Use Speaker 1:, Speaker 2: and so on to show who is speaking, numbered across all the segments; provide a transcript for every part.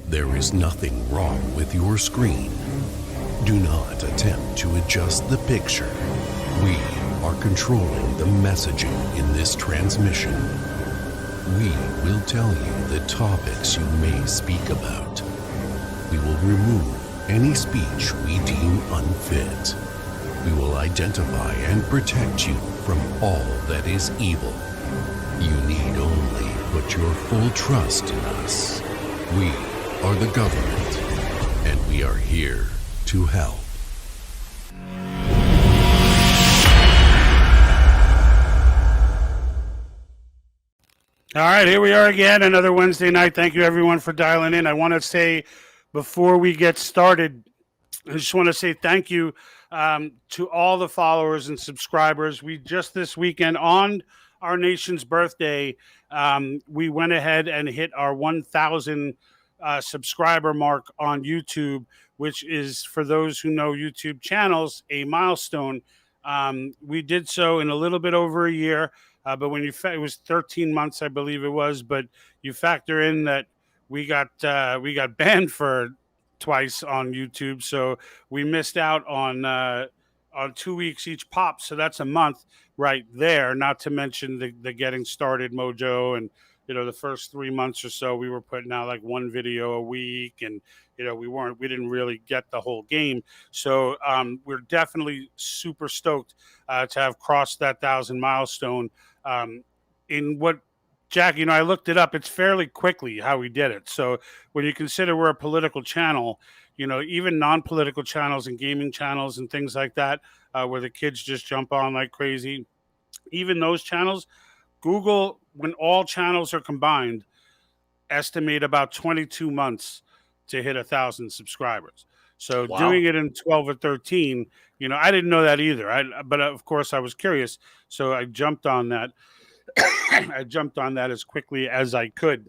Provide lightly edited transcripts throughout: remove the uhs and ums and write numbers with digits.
Speaker 1: There is nothing wrong with your screen. Do not attempt to adjust the picture. We are controlling the messaging in this transmission. We will tell you the topics you may speak about. We will remove any speech we deem unfit. We will identify and protect you from all that is evil. You need only put your full trust in us. We are the government, and we are here to help.
Speaker 2: All right, here we are again, another Wednesday night. Thank you, everyone, for dialing in. I want to say, before we get started, I just want to say thank you to all the followers and subscribers. We just this weekend, on our nation's birthday, we went ahead and hit our 1,000 subscriber mark on YouTube, which is, for those who know YouTube channels, a milestone. We did so in a little bit over a year. But when it was 13 months, I believe it was. But you factor in that we got banned for twice on YouTube, so we missed out on 2 weeks each pop. So that's a month right there. Not to mention the getting started mojo, and the first 3 months or so we were putting out like one video a week, and we didn't really get the whole game. So we're definitely super stoked to have crossed that 1,000 milestone. In what, Jack, I looked it up. It's fairly quickly how we did it. So when you consider we're a political channel, even non-political channels and gaming channels and things like that, where the kids just jump on like crazy, even those channels, Google, when all channels are combined, estimate about 22 months to hit 1,000 subscribers. So
Speaker 3: Wow.
Speaker 2: Doing it in 12 or 13, I didn't know that either. But of course I was curious. So I jumped on that. I jumped on that as quickly as I could.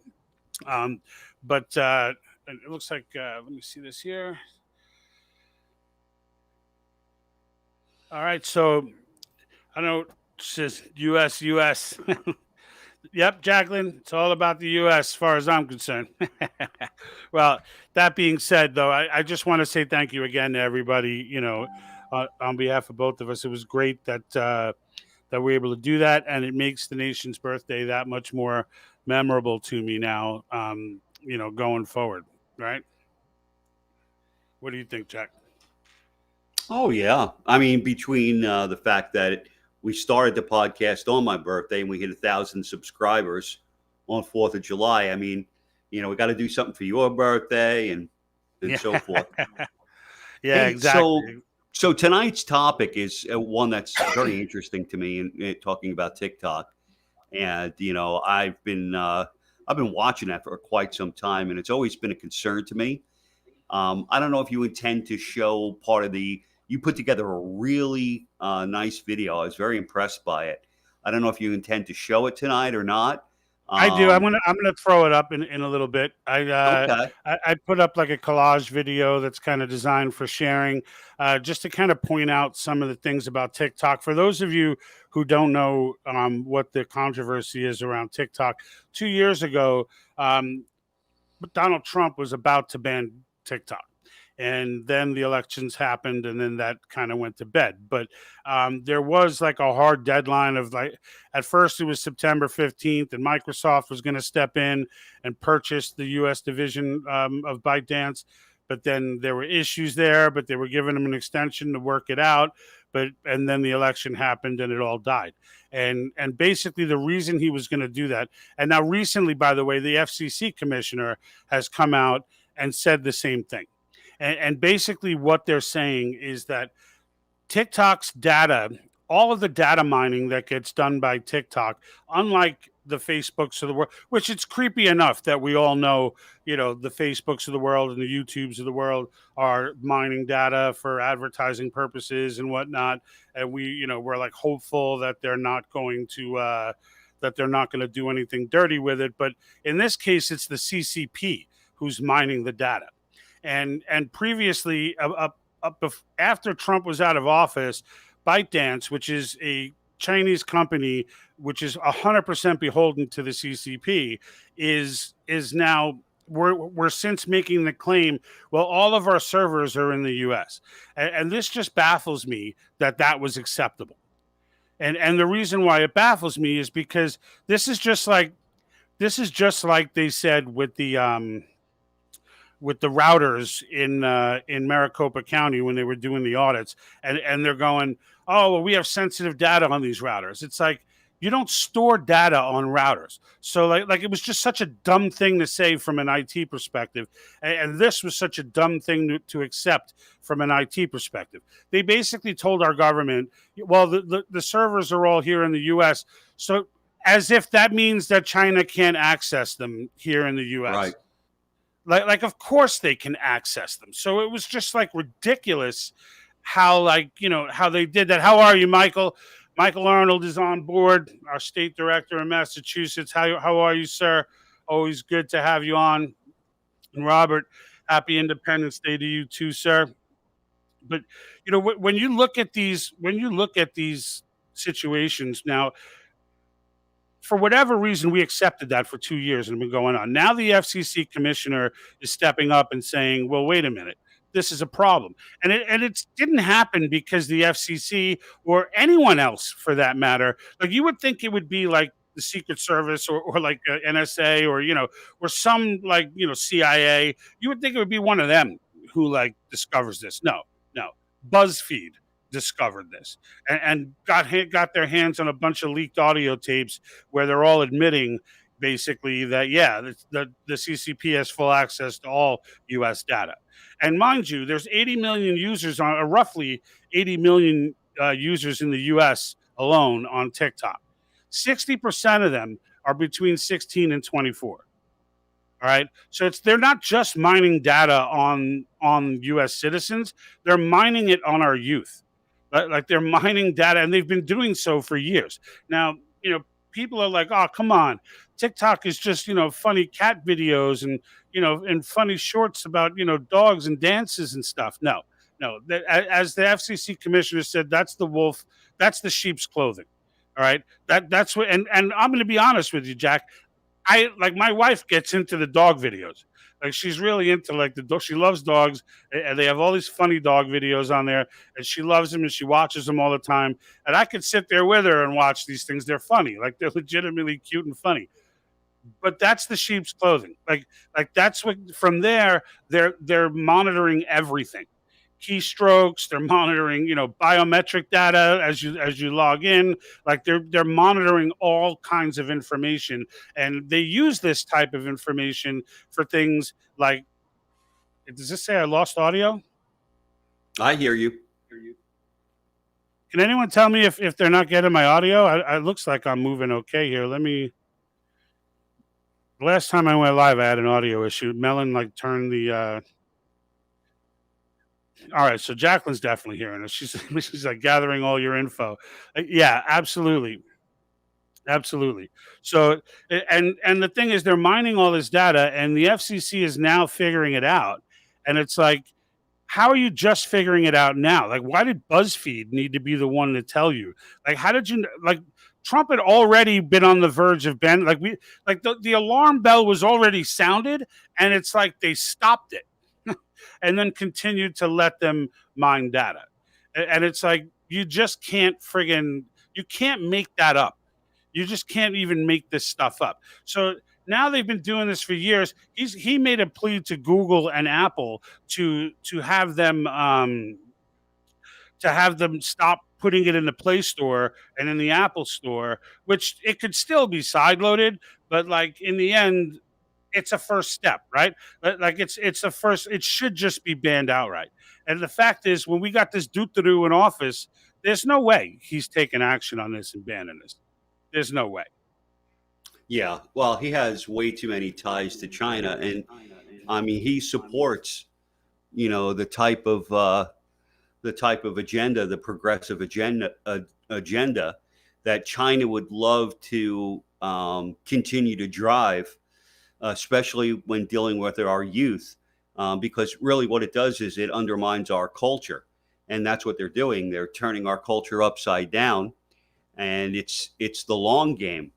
Speaker 2: But it looks like, let me see this here. All right. So I know it says US. Yep, Jacqueline, it's all about the U.S. as far as I'm concerned. Well, that being said, though, I just want to say thank you again to everybody, on behalf of both of us. It was great that we're able to do that, and it makes the nation's birthday that much more memorable to me now, going forward, right? What do you think, Jack?
Speaker 3: Oh, yeah. I mean, between the fact that we started the podcast on my birthday and we hit 1,000 subscribers on 4th of July. I mean, we got to do something for your birthday and so forth.
Speaker 2: Yeah,
Speaker 3: Hey,
Speaker 2: exactly.
Speaker 3: So tonight's topic is one that's very interesting to me, in talking about TikTok. And, I've been watching that for quite some time, and it's always been a concern to me. I don't know if you intend to show part of you put together a really nice video. I was very impressed by it. I don't know if you intend to show it tonight or not.
Speaker 2: I do. I'm gonna throw it up in a little bit.
Speaker 3: Okay.
Speaker 2: I put up like a collage video that's kind of designed for sharing, just to kind of point out some of the things about TikTok. For those of you who don't know what the controversy is around TikTok, 2 years ago, Donald Trump was about to ban TikTok. And then the elections happened, and then that kind of went to bed. But there was like a hard deadline of at first it was September 15th, and Microsoft was going to step in and purchase the U.S. division of ByteDance. But then there were issues there, but they were giving him an extension to work it out. And then the election happened, and it all died. And basically the reason he was going to do that, and now recently, by the way, the FCC commissioner has come out and said the same thing. And basically what they're saying is that TikTok's data, all of the data mining that gets done by TikTok, unlike the Facebooks of the world, which it's creepy enough that we all know, the Facebooks of the world and the YouTubes of the world are mining data for advertising purposes and whatnot. And we're like hopeful that they're not going to do anything dirty with it. But in this case, it's the CCP who's mining the data. And previously, after Trump was out of office, ByteDance, which is a Chinese company which is 100% beholden to the CCP, is now we're since making the claim, well, all of our servers are in the U.S. And this just baffles me that was acceptable. And the reason why it baffles me is because this is just like they said with the routers in Maricopa County when they were doing the audits, and they're going, oh, well, we have sensitive data on these routers. It's like, you don't store data on routers. So like it was just such a dumb thing to say from an IT perspective, and this was such a dumb thing to accept from an IT perspective. They basically told our government, well, the servers are all here in the U.S., so as if that means that China can't access them here in the U.S.
Speaker 3: Right.
Speaker 2: Like of course they can access them. So it was just like ridiculous how, like, how they did that. How are you, Michael? Michael Arnold is on board, our state director in Massachusetts. How are you, sir? Always good to have you on. And Robert, happy Independence Day to you too, sir. But when you look at these situations now, for whatever reason, we accepted that for 2 years and been going on. Now the FCC commissioner is stepping up and saying, well, wait a minute, this is a problem. And it didn't happen because the FCC or anyone else for that matter. Like, you would think it would be like the Secret Service or like NSA or some CIA. You would think it would be one of them who like discovers this. No. BuzzFeed discovered this and got their hands on a bunch of leaked audio tapes where they're all admitting basically that, yeah, the CCP has full access to all U.S. data. And mind you, there's 80 million users roughly 80 million users in the U.S. alone on TikTok. 60% of them are between 16 and 24. All right. So they're not just mining data on U.S. citizens. They're mining it on our youth. Like they're mining data, and they've been doing so for years. Now, people are like, oh, come on. TikTok is just, funny cat videos and funny shorts about, dogs and dances and stuff. No. As the FCC commissioner said, that's the wolf. That's the sheep's clothing. All right. That's what, and I'm going to be honest with you, Jack. My wife gets into the dog videos. Like, she's really into like the dog. She loves dogs, and they have all these funny dog videos on there, and she loves them and she watches them all the time. And I could sit there with her and watch these things. They're funny, like they're legitimately cute and funny. But that's the sheep's clothing. Like that's what, from there they're monitoring everything. Keystrokes, they're monitoring, biometric data as you log in. Like they're monitoring all kinds of information, and they use this type of information for things like, does this say I lost audio?
Speaker 3: I hear you.
Speaker 2: Can anyone tell me if they're not getting my audio? It looks like I'm moving okay here. The last time I went live, I had an audio issue. Melon turned the all right, so Jacqueline's definitely hearing us. She's like gathering all your info. Yeah, absolutely. So, and the thing is, they're mining all this data, and the FCC is now figuring it out. And it's like, how are you just figuring it out now? Like, why did BuzzFeed need to be the one to tell you? Like, how did you Trump had already been on the verge of ban. The alarm bell was already sounded, and it's like they stopped it. And then continued to let them mine data. And it's like, you just can't you can't make that up. You just can't even make this stuff up. So now they've been doing this for years. He made a plea to Google and Apple to have them stop putting it in the Play Store and in the Apple Store, which it could still be sideloaded, but like in the end, it's a first step, right? Like it's a first. It should just be banned outright. And the fact is, when we got this Duterte in office, there's no way he's taking action on this and banning this. There's no way.
Speaker 3: Yeah, well, he has way too many ties to China, and I mean, he supports, the type of agenda, the progressive agenda that China would love to continue to drive. Especially when dealing with our youth, because really what it does is it undermines our culture. And that's what they're doing. They're turning our culture upside down, and it's the long game.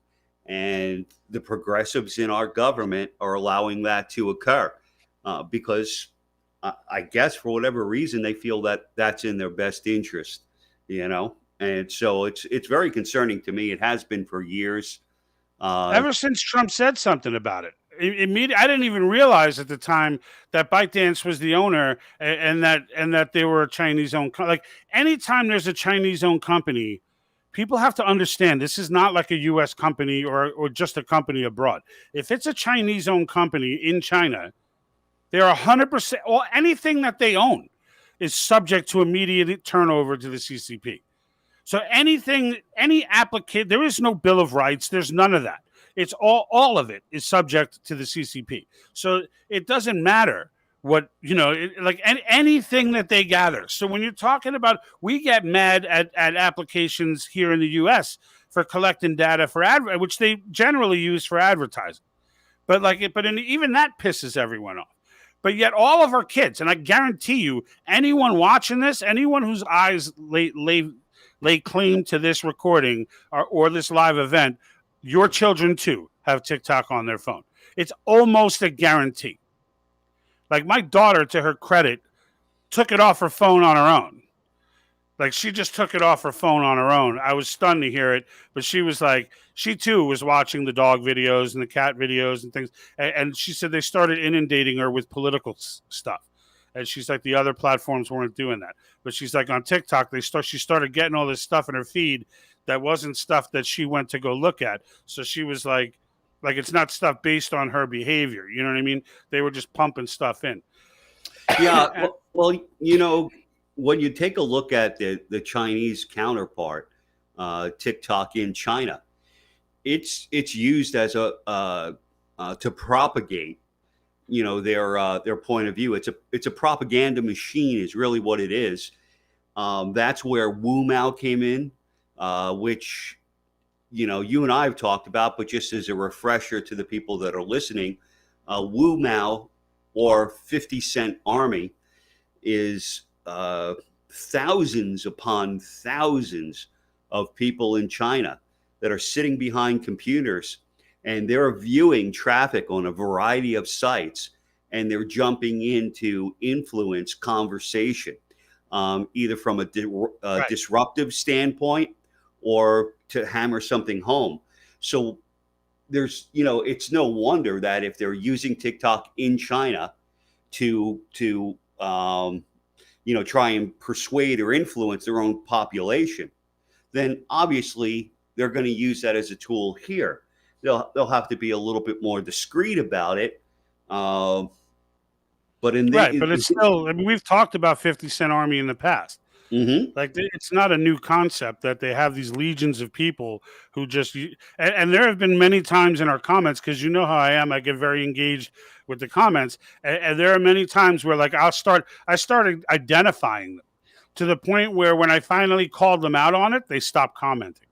Speaker 3: and the progressives in our government are allowing that to occur because I guess for whatever reason they feel that that's in their best interest, you know. And so it's very concerning to me. It has been for years.
Speaker 2: Ever since Trump said something about it. I didn't even realize at the time that ByteDance was the owner and that they were a Chinese-owned like anytime there's a Chinese-owned company, people have to understand this is not like a US company or just a company abroad. If it's a Chinese-owned company in China, they're 100% or anything that they own is subject to immediate turnover to the CCP. So any applicant, there is no Bill of Rights. There's none of that. It's all of it is subject to the CCP. So it doesn't matter what, anything that they gather. So when you're talking about, we get mad at applications here in the US for collecting data for which they generally use for advertising. But even that pisses everyone off. But yet all of our kids, and I guarantee you, anyone watching this, anyone whose eyes lay claim to this recording or this live event, your children too have TikTok on their phone. It's almost a guarantee. Like my daughter, to her credit, took it off her phone on her own. Like she just took it off her phone on her own. I was stunned to hear it, but she was like, she too was watching the dog videos and the cat videos and things. And she said they started inundating her with political stuff. And she's like, the other platforms weren't doing that. But she's like, on TikTok, she started getting all this stuff in her feed that wasn't stuff that she went to go look at. So she was like it's not stuff based on her behavior. You know what I mean? They were just pumping stuff in.
Speaker 3: Yeah. Well, when you take a look at the Chinese counterpart, TikTok in China, it's used as to propagate their point of view. It's a propaganda machine is really what it is. That's where Wu Mao came in, which you and I have talked about, but just as a refresher to the people that are listening, Wu Mao or 50 Cent Army is thousands upon thousands of people in China that are sitting behind computers, and they're viewing traffic on a variety of sites, and they're jumping in to influence conversation, either from a disruptive standpoint or to hammer something home. So there's, it's no wonder that if they're using TikTok in China to try and persuade or influence their own population, then obviously they're going to use that as a tool here. They'll have to be a little bit more discreet about it. But
Speaker 2: it's still, I mean, we've talked about 50 Cent Army in the past.
Speaker 3: Mm-hmm.
Speaker 2: Like it's not a new concept that they have these legions of people who just, and there have been many times in our comments, because you know how I am, I get very engaged with the comments. And there are many times where I started identifying them to the point where when I finally called them out on it, they stopped commenting.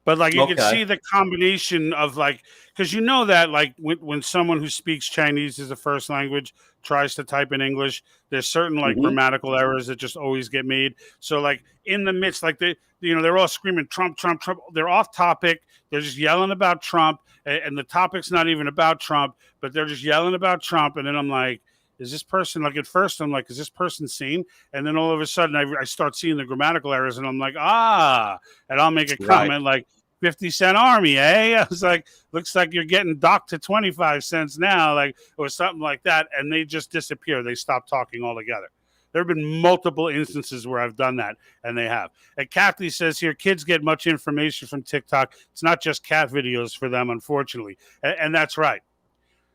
Speaker 2: But you can see the combination of because that when someone who speaks Chinese as a first language tries to type in English, there's certain grammatical errors that just always get made. So in the midst, they're all screaming Trump, Trump, Trump. They're off topic. They're just yelling about Trump, and the topic's not even about Trump, but they're just yelling about Trump. And then I'm like, is this person at first I'm like, is this person sane? And then all of a sudden I start seeing the grammatical errors, and I'm like, and I'll make a comment like 50 Cent Army, eh? I was like, looks like you're getting docked to 25 cents now, or something like that. And they just disappear. They stop talking altogether. There have been multiple instances where I've done that, and they have. And Kathy says here, kids get much information from TikTok. It's not just cat videos for them, unfortunately. And that's right.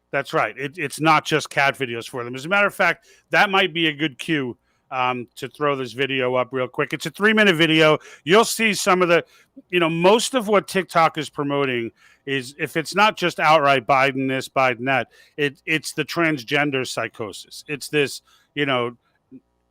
Speaker 2: That's right. It's not just cat videos for them. As a matter of fact, that might be a good cue to throw this video up real quick. It's a 3-minute video. You'll see some of the, most of what TikTok is promoting is, if it's not just outright Biden this, Biden that, it's the transgender psychosis. It's this,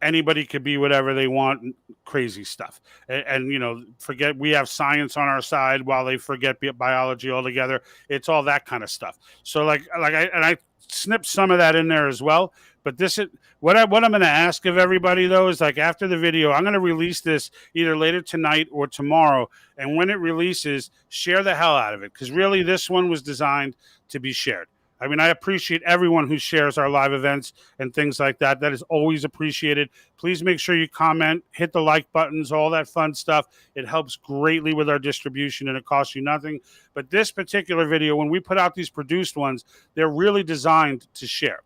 Speaker 2: anybody could be whatever they want, crazy stuff. And forget we have science on our side while they forget biology altogether. It's all that kind of stuff. So I snipped some of that in there as well. But this is what I'm going to ask of everybody though is like after the video, I'm going to release this either later tonight or tomorrow. And when it releases, share the hell out of it because really this one was designed to be shared. I mean, I appreciate everyone who shares our live events and things like that. That is always appreciated. Please make sure you comment, hit the like buttons, all that fun stuff. It helps greatly with our distribution and it costs you nothing. But this particular video, when we put out these produced ones, they're really designed to share.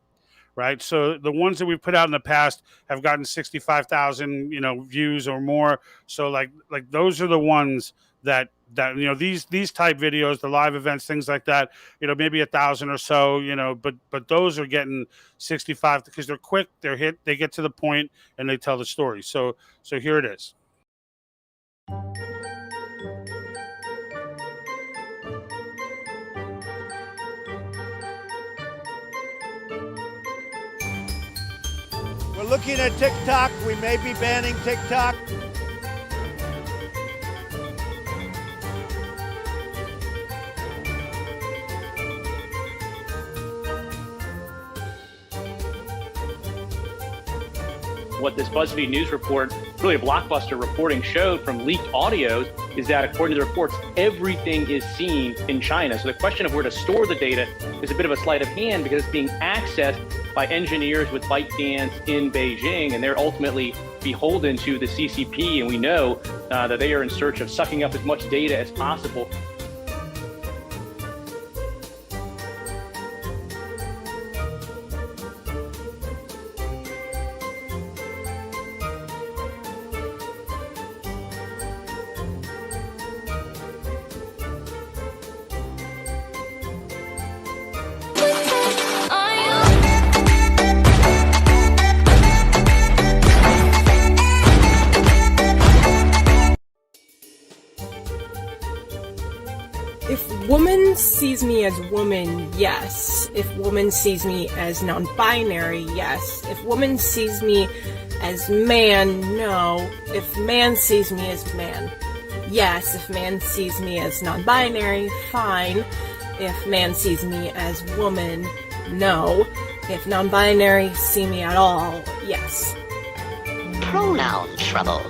Speaker 2: Right. So the ones that we've put out in the past have gotten 65,000, views or more. So like those are the ones that these type videos, the live events, things like that, maybe 1,000 or so, but those are getting 65 because they're quick, they get to the point and they tell the story. So here it is.
Speaker 4: We're looking at TikTok. We may be banning TikTok.
Speaker 5: What this BuzzFeed News report, really a blockbuster reporting, showed from leaked audios is that according to the reports, everything is seen in China. So the question of where to store the data is a bit of a sleight of hand because it's being accessed by engineers with ByteDance in Beijing, and they're ultimately beholden to the CCP. And we know that they are in search of sucking up as much data as possible.
Speaker 6: If woman sees me as woman, yes. If woman sees me as non-binary, yes. If woman sees me as man, no. If man sees me as man, yes. If man sees me as non-binary, fine. If man sees me as woman, no. If non-binary see me at all, yes.
Speaker 7: Pronoun trouble.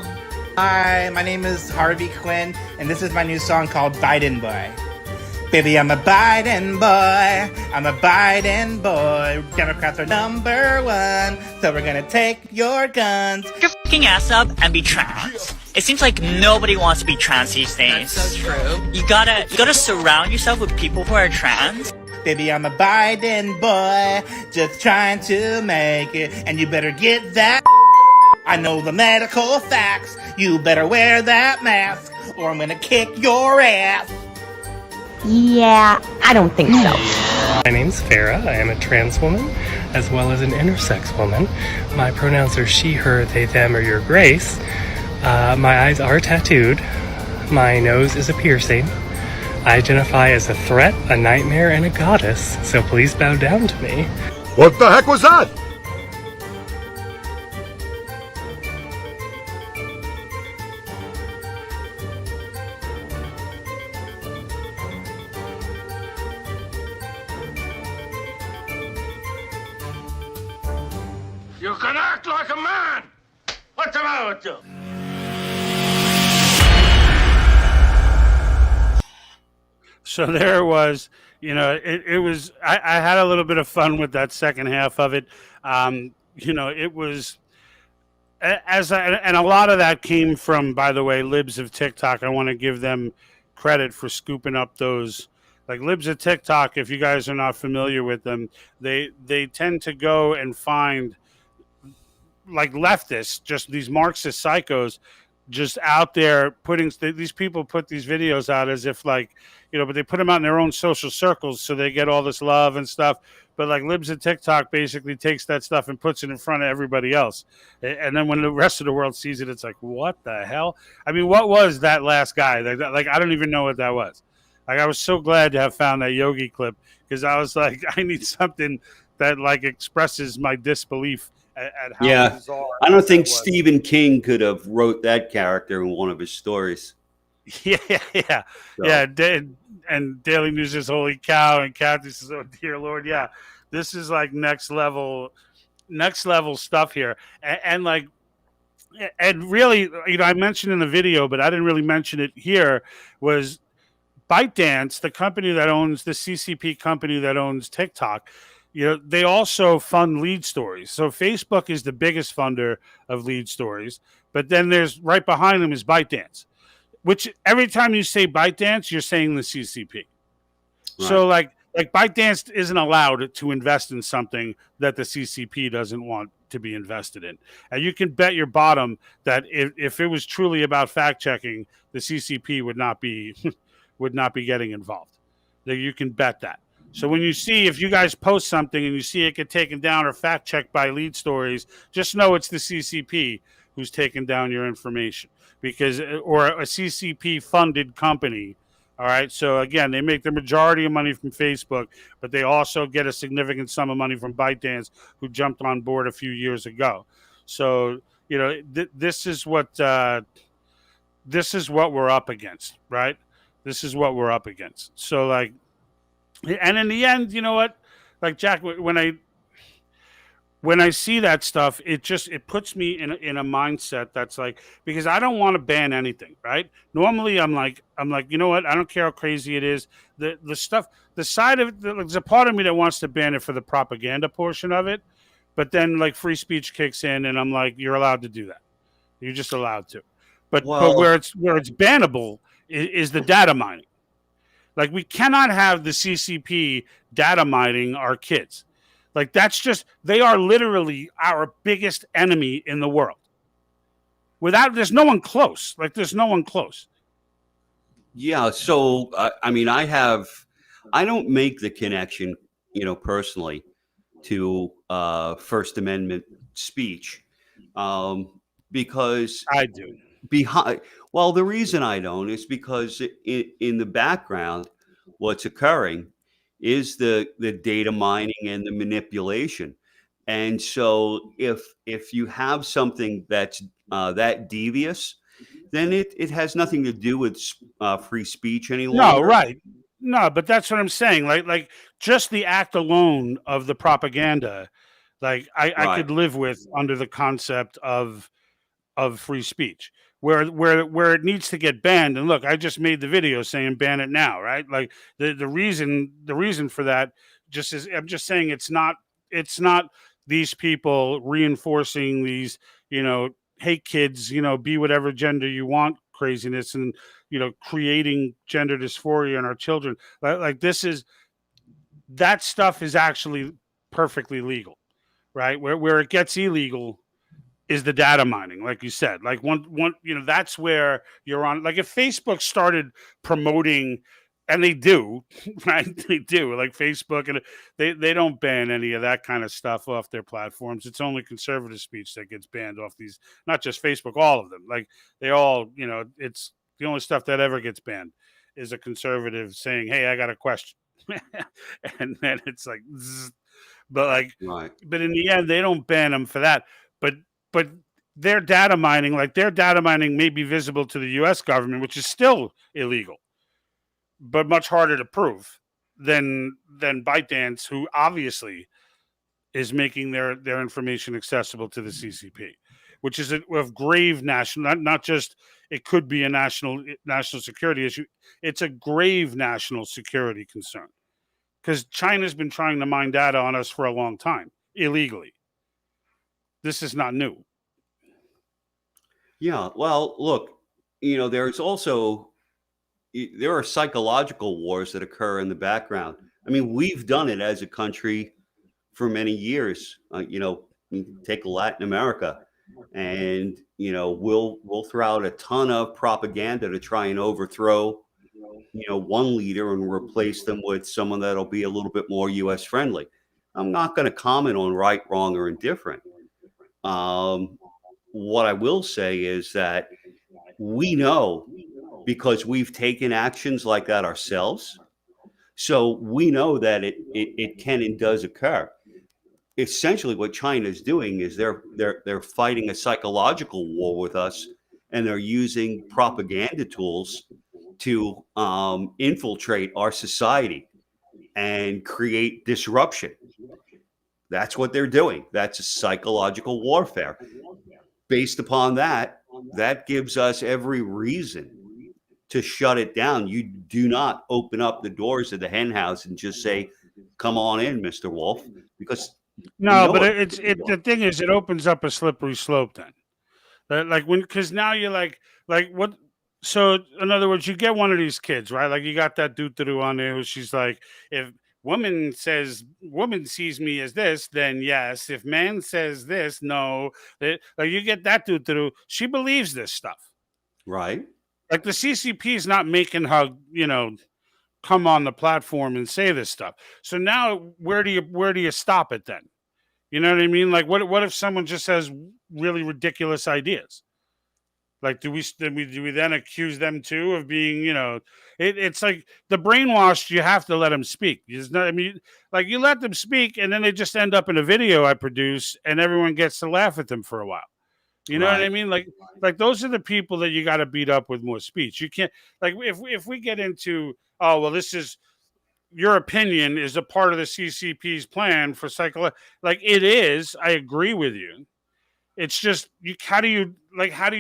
Speaker 8: Hi, my name is Harvey Quinn, and this is my new song called Biden Boy. Baby, I'm a Biden boy. I'm a Biden boy. Democrats are number one, so we're gonna take your guns.
Speaker 7: Get your fucking ass up and be trans. It seems like nobody wants to be trans these days.
Speaker 9: That's so true.
Speaker 7: You gotta surround yourself with people who are trans.
Speaker 8: Baby, I'm a Biden boy, just trying to make it, and you better get that. I know the medical facts. You better wear that mask, or I'm gonna kick your ass.
Speaker 10: Yeah, I don't think so.
Speaker 11: My name's Farah. I am a trans woman as well as an intersex woman. My pronouns are she, her, they, them, or your grace. My eyes are tattooed. My nose is a piercing. I identify as a threat, a nightmare, and a goddess, so please bow down to me.
Speaker 12: What the heck was that?
Speaker 4: You can act like a man! What's the matter with you?
Speaker 2: So there it was. It was. I had a little bit of fun with that second half of it. It was and a lot of that came from, by the way, Libs of TikTok. I want to give them credit for scooping up those. Like Libs of TikTok, if you guys are not familiar with them, they tend to go and find like leftists, just these Marxist psychos, just out there putting these people put these videos out as if like, but they put them out in their own social circles so they get all this love and stuff. But like Libs of TikTok basically takes that stuff and puts it in front of everybody else. And then when the rest of the world sees it, it's like, what the hell? I mean, what was that last guy? Like I don't even know what that was. Like I was so glad to have found that Yogi clip because I was like, I need something that like expresses my disbelief at how bizarre.
Speaker 3: I don't think Stephen King could have wrote that character in one of his stories.
Speaker 2: Yeah.
Speaker 3: So.
Speaker 2: Yeah. And Daily News says, holy cow. And Kathy says, oh, dear Lord. Yeah. This is like next level next level stuff here, and like, and really, I mentioned in the video, but I didn't really mention it here. Was ByteDance, the company that owns the CCP company that owns TikTok, they also fund lead stories. So Facebook is the biggest funder of lead stories, but then there's right behind them is ByteDance, which every time you say ByteDance, you're saying the CCP. Right. So like ByteDance isn't allowed to invest in something that the CCP doesn't want to be invested in. And you can bet your bottom that if it was truly about fact checking, the CCP would not be would not be getting involved. You can bet that. So when you see, if you guys post something and you see it get taken down or fact checked by lead stories, just know it's the CCP who's taking down your information, because, or a CCP funded company. All right. So again, they make the majority of money from Facebook, but they also get a significant sum of money from ByteDance, who jumped on board a few years ago. So, this is what we're up against, right? This is what we're up against. So like, and in the end, you know what? Like, Jack, when I see that stuff, it puts me in a mindset that's like, because I don't want to ban anything, right? Normally I'm like, you know what? I don't care how crazy it is. The stuff, the side of there's a part of me that wants to ban it for the propaganda portion of it, but then like free speech kicks in, and I'm like, you're allowed to do that. You're just allowed to. But where it's bannable is the data mining. Like, we cannot have the CCP data mining our kids. Like, they are literally our biggest enemy in the world. There's no one close. Like, there's no one close.
Speaker 3: Yeah. So, I mean, I don't make the connection, personally, to First Amendment speech, because
Speaker 2: I do.
Speaker 3: Well, the reason I don't is because in the background, what's occurring is the data mining and the manipulation. And so if you have something that's that devious, then it has nothing to do with free speech any longer.
Speaker 2: No, right. No, but that's what I'm saying. Like just the act alone of the propaganda, like I could live with under the concept of free speech. Where it needs to get banned, and look, I just made the video saying ban it now, right? Like the reason for that just is, I'm just saying, it's not these people reinforcing these, hey kids, be whatever gender you want craziness, and creating gender dysphoria in our children. Like that stuff is actually perfectly legal, right? Where it gets illegal is the data mining, like you said. Like one, that's where you're on. Like, if Facebook started promoting, and they do, right? They do, like Facebook, and they don't ban any of that kind of stuff off their platforms. It's only conservative speech that gets banned off these, not just Facebook, all of them. Like, they all, it's the only stuff that ever gets banned is a conservative saying, "Hey, I got a question," and then it's like, zzz. But like, but in the end, they don't ban them for that. But their data mining may be visible to the U.S. government, which is still illegal, but much harder to prove than ByteDance, who obviously is making their information accessible to the CCP, which is of grave national, not just, it could be a national security issue. It's a grave national security concern, because China's been trying to mine data on us for a long time, illegally. This is not new.
Speaker 3: Yeah. Well, look, there are psychological wars that occur in the background. I mean, we've done it as a country for many years. Take Latin America, and we'll throw out a ton of propaganda to try and overthrow one leader and replace them with someone that'll be a little bit more U.S. friendly. I'm not going to comment on right, wrong, or indifferent. What I will say is that we know, because we've taken actions like that ourselves. So we know that it can and does occur. Essentially, what China is doing is they're fighting a psychological war with us, and they're using propaganda tools to infiltrate our society and create disruption. That's what they're doing. That's a psychological warfare. Based upon that, that gives us every reason to shut it down. You do not open up the doors of the hen house and just say, "Come on in, Mr. Wolf," because we
Speaker 2: No,
Speaker 3: know
Speaker 2: but
Speaker 3: what
Speaker 2: the thing is, it opens up a slippery slope then. Like when, because now you're like what? So in other words, you get one of these kids, right? Like you got that dude on there who she's like, if woman sees me as this, then yes. If man says this, no. Like you get that dude, she believes this stuff.
Speaker 3: right?
Speaker 2: Like the CCP is not making her, come on the platform and say this stuff. So now where do you stop it then? You know what I mean? Like what if someone just has really ridiculous ideas? Like do we then accuse them too of being, it's like the brainwashed, you have to let them speak. There's not, I mean, like you let them speak and then they just end up in a video I produce and everyone gets to laugh at them for a while. You know what I
Speaker 3: Right.
Speaker 2: mean? Like those are the people that you got to beat up with more speech. You can't, like if we get into, oh well, this is your opinion is a part of the CCP's plan for like it is. I agree with you. It's just how do you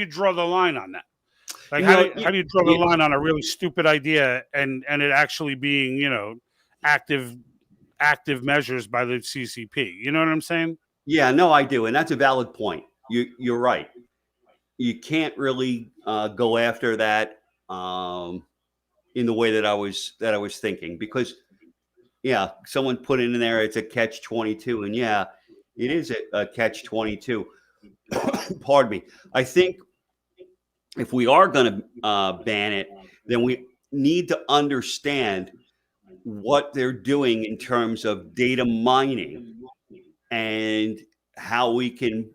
Speaker 2: draw the line on that? Like
Speaker 3: You
Speaker 2: how do
Speaker 3: know,
Speaker 2: you, how do you draw the line on a really stupid idea and it actually being active active measures by the CCP? You know what I'm saying?
Speaker 3: yeah, no, I do, and that's a valid point. You're right. You can't really go after that in the way that I was thinking, because yeah, someone put in there it's a catch 22, and yeah, it is a catch 22. Pardon me. I think if we are going to ban it, then we need to understand what they're doing in terms of data mining and how we can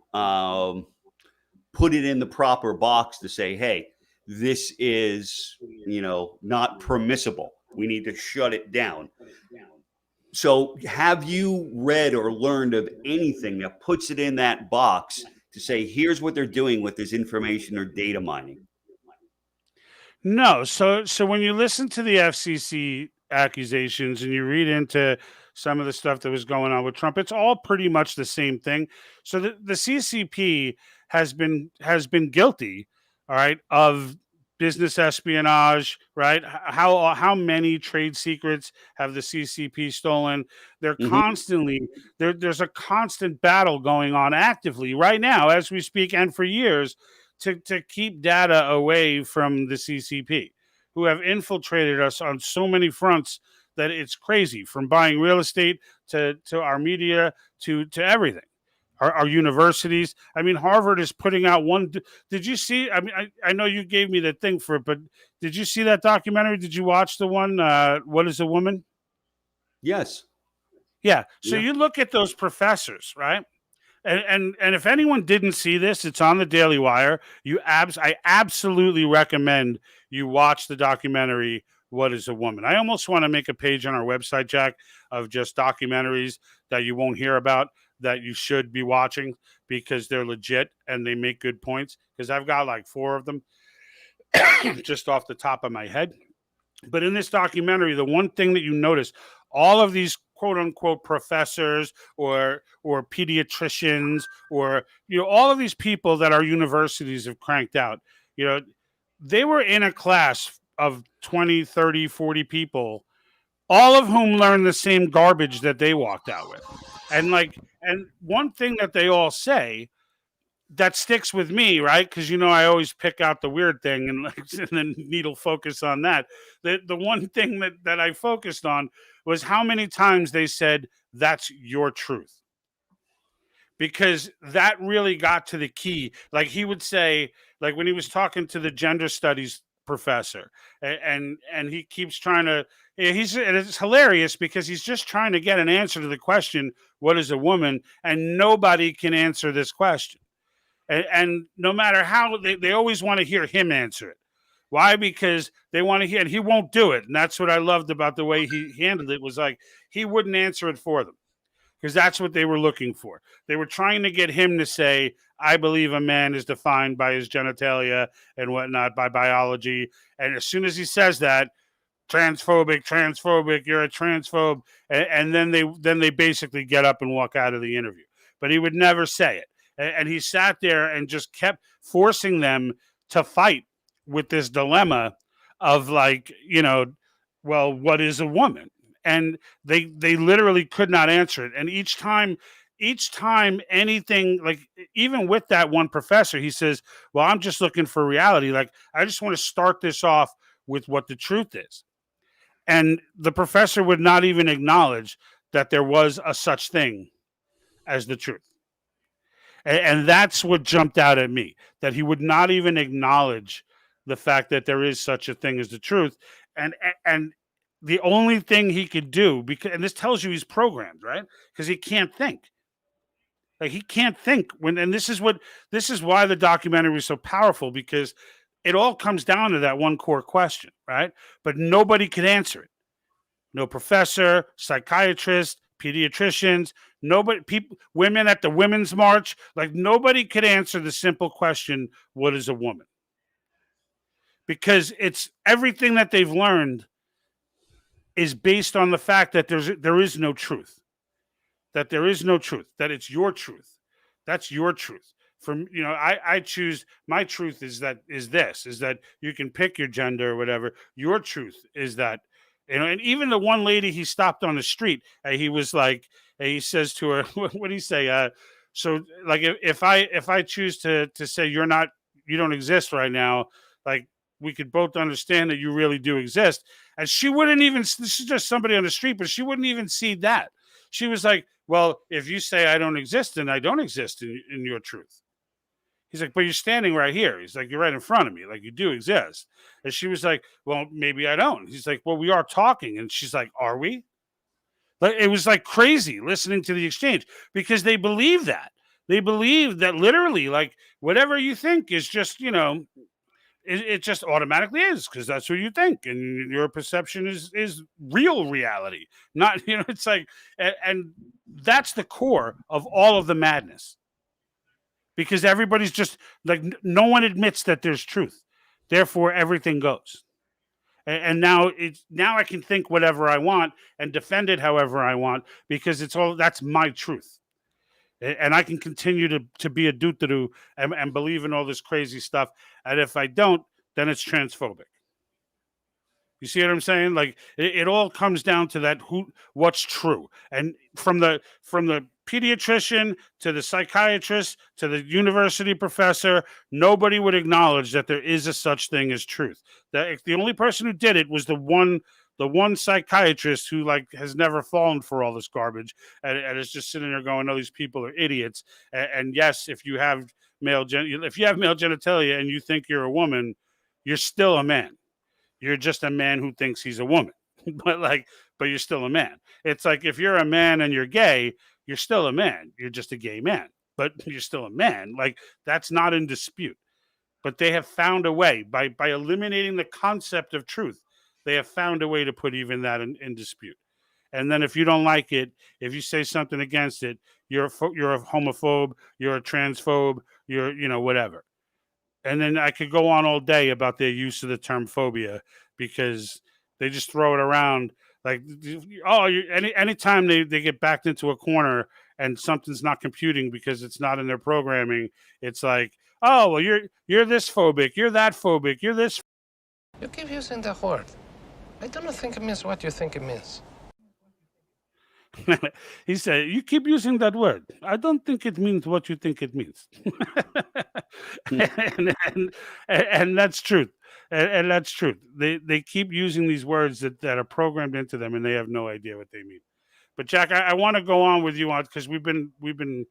Speaker 3: put it in the proper box to say, hey, this is, not permissible. We need to shut it down. So have you read or learned of anything that puts it in that box to say, here's what they're doing with this information or data mining?
Speaker 2: No. So when you listen to the FCC accusations and you read into some of the stuff that was going on with Trump, it's all pretty much the same thing. So the CCP has been guilty, all right, of business espionage, right? How many trade secrets have the CCP stolen? They're
Speaker 3: Mhm.
Speaker 2: constantly there's a constant battle going on actively right now as we speak and for years to keep data away from the CCP, who have infiltrated us on so many fronts that it's crazy. From buying real estate to our media to everything. Our universities. I mean, Harvard is putting out one. Did you see? I mean, I know you gave me the thing for it, but did you see that documentary? Did you watch the one? What is a woman?
Speaker 3: Yes.
Speaker 2: Yeah. So
Speaker 3: Yeah.
Speaker 2: you look at those professors, right? And if anyone didn't see this, it's on the Daily Wire. I absolutely recommend you watch the documentary "What Is a Woman." I almost want to make a page on our website, Jack, of just documentaries that you won't hear about that you should be watching because they're legit and they make good points. Because I've got like 4 of them just off the top of my head. But in this documentary, the one thing that you notice, all of these quote unquote professors or pediatricians or all of these people that our universities have cranked out, you know, they were in a class of 20, 30, 40 people, all of whom learned the same garbage that they walked out with. And one thing that they all say that sticks with me, right? Because I always pick out the weird thing and, and then needle focus on that. The one thing that I focused on was how many times they said that's your truth, because that really got to the key. Like he would say, like when he was talking to the gender studies professor, and he keeps trying to. And it's hilarious because he's just trying to get an answer to the question, "What is a woman?" And nobody can answer this question. And no matter how they always want to hear him answer it. Why? Because they want to hear, and he won't do it. And that's what I loved about the way he handled it, was like he wouldn't answer it for them, because that's what they were looking for. They were trying to get him to say, I believe a man is defined by his genitalia and whatnot, by biology. And as soon as he says that, transphobic, you're a transphobe, and then they basically get up and walk out of the interview. But he would never say it, and he sat there and just kept forcing them to fight with this dilemma of like, well, what is a woman? And they literally could not answer it. And each time anything, like even with that one professor, he says, well, I'm just looking for reality. Like, I just want to start this off with what the truth is. And the professor would not even acknowledge that there was a such thing as the truth. And that's what jumped out at me, that he would not even acknowledge the fact that there is such a thing as the truth. And the only thing he could do, because, and this tells you he's programmed, right? Because he can't think. Like, he can't think and this is why the documentary is so powerful, because it all comes down to that one core question, right? But nobody could answer it. No professor, psychiatrist, pediatricians, nobody, people, women at the Women's March, like nobody could answer the simple question, what is a woman? Because it's everything that they've learned is based on the fact that there is no truth. That there is no truth, that it's your truth. That's your truth. From, I choose, my truth is that you can pick your gender or whatever. Your truth is that, and even the one lady he stopped on the street, he was like, he says to her, what did he say? So like, if I choose to say you don't exist right now, like, we could both understand that you really do exist. And she wouldn't even, this is just somebody on the street, but she wouldn't even see that. She was like, well, if you say I don't exist, then I don't exist in your truth. He's like, but you're standing right here. He's like, you're right in front of me. Like, you do exist. And she was like, well, maybe I don't. He's like, well, we are talking. And she's like, are we? Like, it was like crazy listening to the exchange, because they believe that. They believe that literally, like, whatever you think is just, it just automatically is, because that's what you think, and your perception is real reality, not, it's like, and that's the core of all of the madness, because everybody's just like, no one admits that there's truth, therefore everything goes. And now I can think whatever I want and defend it however I want, because that's my truth. And I can continue to be a dootaroo and believe in all this crazy stuff. And if I don't, then it's transphobic. You see what I'm saying? Like, it all comes down to that, what's true. And from the pediatrician to the psychiatrist to the university professor, nobody would acknowledge that there is a such thing as truth. That the only person who did it was the one psychiatrist who, like, has never fallen for all this garbage and is just sitting there going, "Oh, these people are idiots." And yes, if you have male genitalia and you think you're a woman, you're still a man. You're just a man who thinks he's a woman, but you're still a man. It's like, if you're a man and you're gay, you're still a man. You're just a gay man, but you're still a man. Like, that's not in dispute. But they have found a way by eliminating the concept of truth. They have found a way to put even that in dispute. And then if you don't like it, if you say something against it, you're a homophobe, you're a transphobe, you're whatever. And then I could go on all day about their use of the term phobia, because they just throw it around like, oh, anytime they get backed into a corner and something's not computing because it's not in their programming, it's like, oh, well, you're this phobic, you're that phobic, you're this.
Speaker 9: You keep using the word. I don't think it means what you think it means.
Speaker 2: He said, you keep using that word. I don't think it means what you think it means. and that's truth. And that's truth. They keep using these words that are programmed into them, and they have no idea what they mean. But Jack, I want to go on with you on, because we've been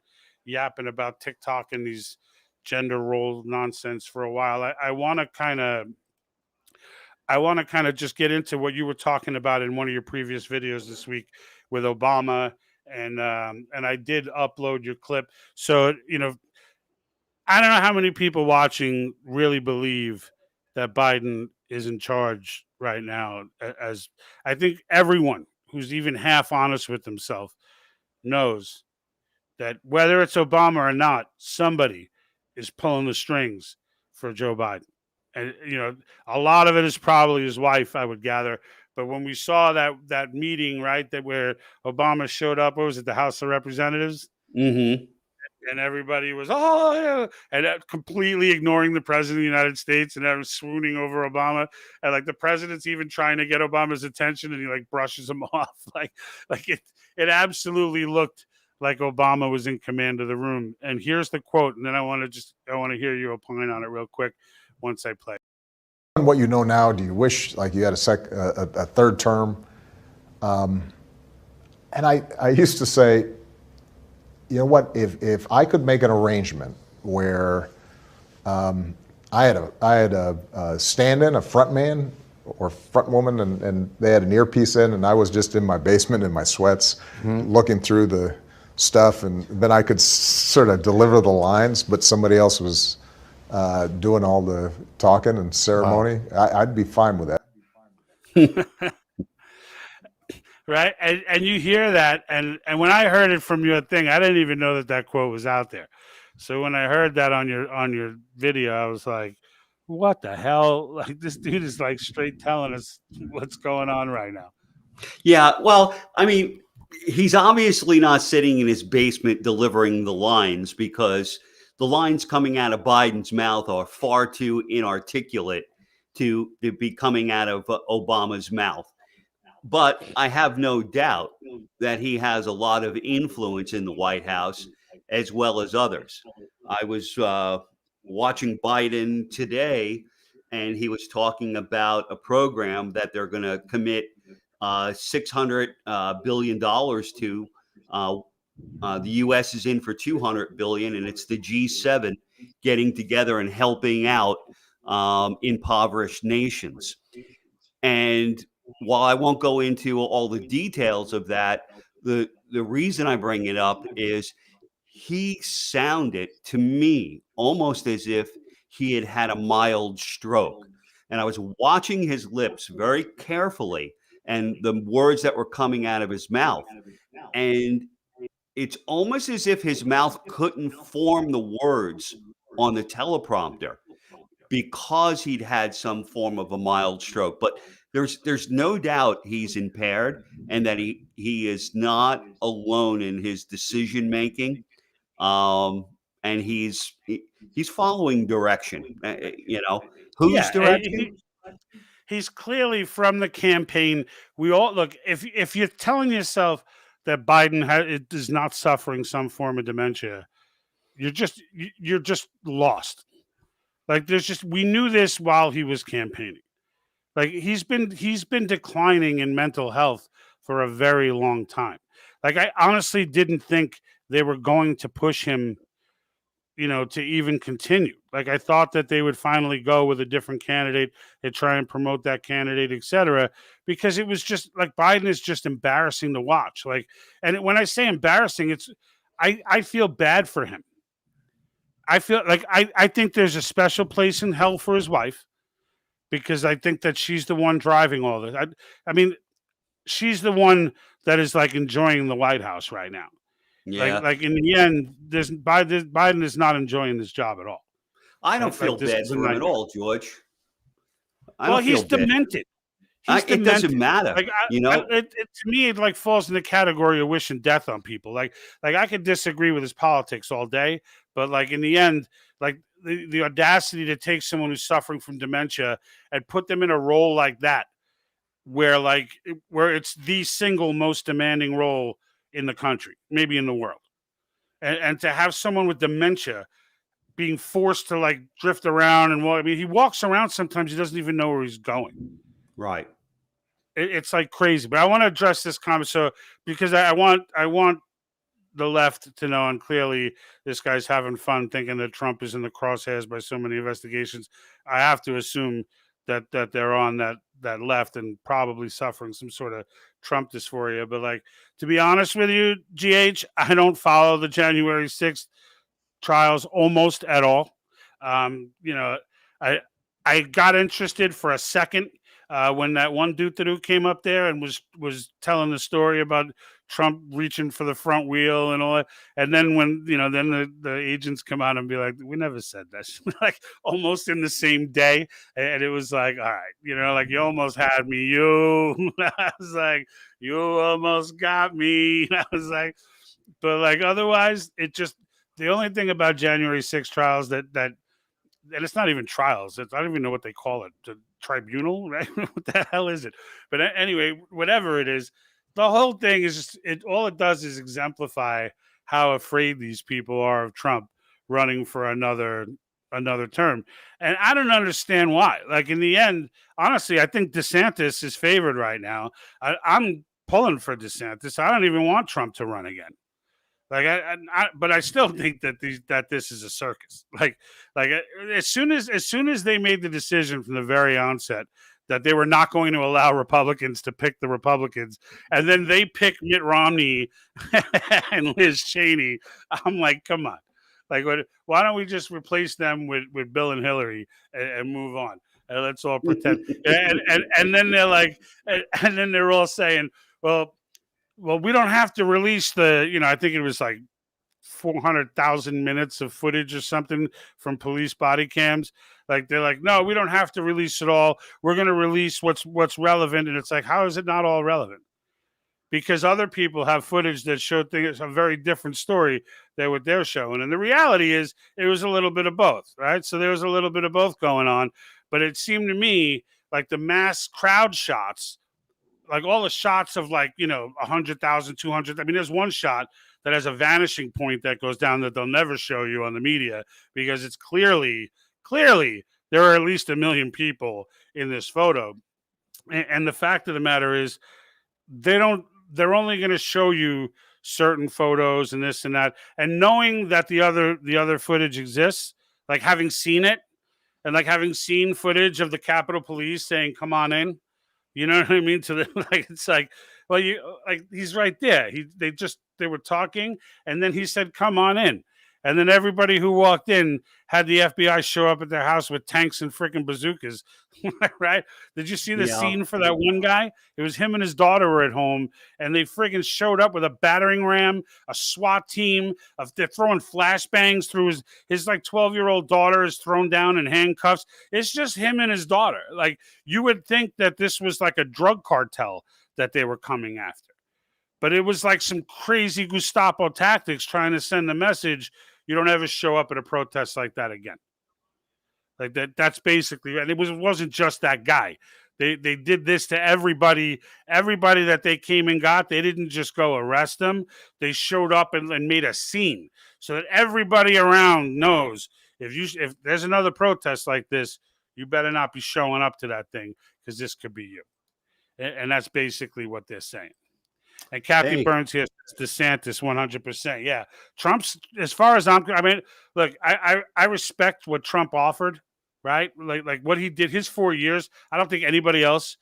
Speaker 2: yapping about TikTok and these gender role nonsense for a while. I want to kind of just get into what you were talking about in one of your previous videos this week with Obama, and I did upload your clip. So, I don't know how many people watching really believe that Biden is in charge right now. As I think everyone who's even half honest with himself knows that whether it's Obama or not, somebody is pulling the strings for Joe Biden. And, a lot of it is probably his wife, I would gather, But when we saw that meeting, right, that where Obama showed up, what was it, the House of Representatives?
Speaker 3: Mm-hmm.
Speaker 2: And everybody was, oh, yeah, and completely ignoring the president of the United States, and I was swooning over Obama, and like the president's even trying to get Obama's attention, and he like brushes him off, like it absolutely looked like Obama was in command of the room. And here's the quote, and then I want to hear you opine on it real quick once I play.
Speaker 12: What you know now, do you wish like you had a third term? And I used to say, you know what, if I could make an arrangement where I had a stand-in, a front man or front woman, and they had an earpiece in, and I was just in my basement in my sweats looking through the stuff, and then I could sort of deliver the lines, but somebody else was doing all the talking and ceremony. Wow. I'd be fine with that.
Speaker 2: Right, and you hear that, and when I heard it from your thing, I didn't even know that quote was out there. So when I heard that on your video, I was like, "What the hell?" Like this dude is like straight telling us what's going on right now.
Speaker 3: Yeah, well, I mean, he's obviously not sitting in his basement delivering the lines, because the lines coming out of Biden's mouth are far too inarticulate to be coming out of Obama's mouth. But I have no doubt that he has a lot of influence in the White House as well as others. I was watching Biden today, and he was talking about a program that they're going to commit $600 billion to. The U.S. is in for $200 billion, and it's the G7 getting together and helping out impoverished nations. And while I won't go into all the details of that, the reason I bring it up is he sounded to me almost as if he had had a mild stroke. And I was watching his lips very carefully and the words that were coming out of his mouth. And it's almost as if his mouth couldn't form the words on the teleprompter because he'd had some form of a mild stroke. But there's no doubt he's impaired, and that he is not alone in his decision making. And he's following direction. Whose direction?
Speaker 2: He's clearly from the campaign. We all look, if you're telling yourself that Biden is not suffering some form of dementia, you're just lost. Like we knew this while he was campaigning. Like he's been declining in mental health for a very long time. Like I honestly didn't think they were going to push him, to even continue. Like I thought that they would finally go with a different candidate and try and promote that candidate, etc. Because it was just like Biden is just embarrassing to watch. Like, and when I say embarrassing, it's I feel bad for him. I feel like I think there's a special place in hell for his wife, because I think that she's the one driving all this. I mean, she's the one that is like enjoying the White House right now.
Speaker 3: Yeah.
Speaker 2: Like in the end, Biden is not enjoying this job at all.
Speaker 3: I don't feel bad for him at all, George.
Speaker 2: Well, he's demented.
Speaker 3: It doesn't matter.
Speaker 2: Like to me, it like falls in the category of wishing death on people. Like I could disagree with his politics all day, but like in the end, like the audacity to take someone who's suffering from dementia and put them in a role like that, where it's the single most demanding role in the country, maybe in the world, and to have someone with dementia being forced to like drift around and walk. I mean, he walks around sometimes he doesn't even know where he's going.
Speaker 3: Right.
Speaker 2: It's like crazy. But I want to address this comment, because I want the left to know, and clearly this guy's having fun thinking that Trump is in the crosshairs by so many investigations. I have to assume that they're on that left and probably suffering some sort of Trump dysphoria. But like, to be honest with you, GH, I don't follow the January 6th trials almost at all. I got interested for a second when that one dude came up there and was telling the story about Trump reaching for the front wheel and all that. And then when, then the agents come out and be like, we never said that. Like almost in the same day. And it was like, all right, like you almost had me. I was like, you almost got me. I was like, but like otherwise, the only thing about January 6th trials that and it's not even trials. I don't even know what they call it. The tribunal, right? What the hell is it? But anyway, whatever it is, the whole thing is just all it does is exemplify how afraid these people are of Trump running for another term. And I don't understand why. Like in the end, honestly, I think DeSantis is favored right now. I'm pulling for DeSantis. I don't even want Trump to run again. Like but I still think that this is a circus. Like as soon as they made the decision from the very onset that they were not going to allow Republicans to pick the Republicans, and then they pick Mitt Romney and Liz Cheney, I'm like, come on. Like, why don't we just replace them with Bill and Hillary and move on? And let's all pretend. and then they're like, and then they're all saying, well, we don't have to release I think it was like 400,000 minutes of footage or something from police body cams. Like they're like, no, we don't have to release it all. We're going to release what's relevant. And it's like, how is it not all relevant? Because other people have footage that showed things a very different story than what they're showing. And the reality is it was a little bit of both, right? So there was a little bit of both going on. But it seemed to me like the mass crowd shots, like all the shots of 100,000, 200. I mean, there's one shot that has a vanishing point that goes down that they'll never show you on the media because it's clearly there are at least 1 million people in this photo. And the fact of the matter is they're only going to show you certain photos and this and that. And knowing that the other footage exists, like having seen it and like having seen footage of the Capitol Police saying, come on in. You know what I mean? It's like, well, he's right there. They were talking, and then he said, "Come on in." And then everybody who walked in had the FBI show up at their house with tanks and freaking bazookas, right? Did you see the scene for that one guy? It was him and his daughter were at home, and they freaking showed up with a battering ram, a SWAT team. They're throwing flashbangs through his 12-year-old daughter is thrown down in handcuffs. It's just him and his daughter. Like you would think that this was like a drug cartel that they were coming after. But it was like some crazy Gestapo tactics trying to send the message, you don't ever show up at a protest like that again. Like that's basically, and it wasn't just that guy. They did this to everybody that they came and got. They didn't just go arrest them. They showed up and made a scene so that everybody around knows if there's another protest like this, you better not be showing up to that thing because this could be you. And that's basically what they're saying. And Kathy Burns here says DeSantis 100%. Yeah. Trump's, as far as I mean, look, I respect what Trump offered, right? Like what he did, his 4 years. I don't think anybody else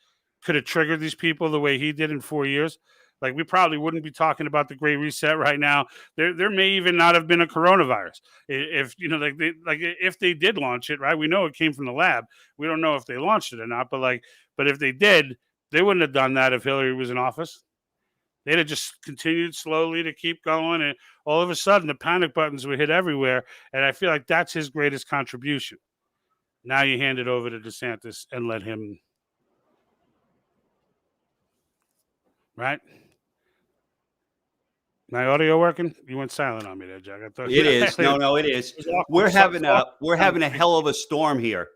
Speaker 2: could have triggered these people the way he did in 4 years. Like we probably wouldn't be talking about the Great Reset right now. There may even not have been a coronavirus if if they did launch it, right? We know it came from the lab. We don't know if they launched it or not, but if they did, they wouldn't have done that if Hillary was in office. They'd have just continued slowly to keep going, and all of a sudden the panic buttons would hit everywhere. And I feel like that's his greatest contribution. Now you hand it over to DeSantis and let him, right? My audio working? You went silent on me there, Jack. I thought
Speaker 3: it is. No, it is. We're having a hell of a storm here.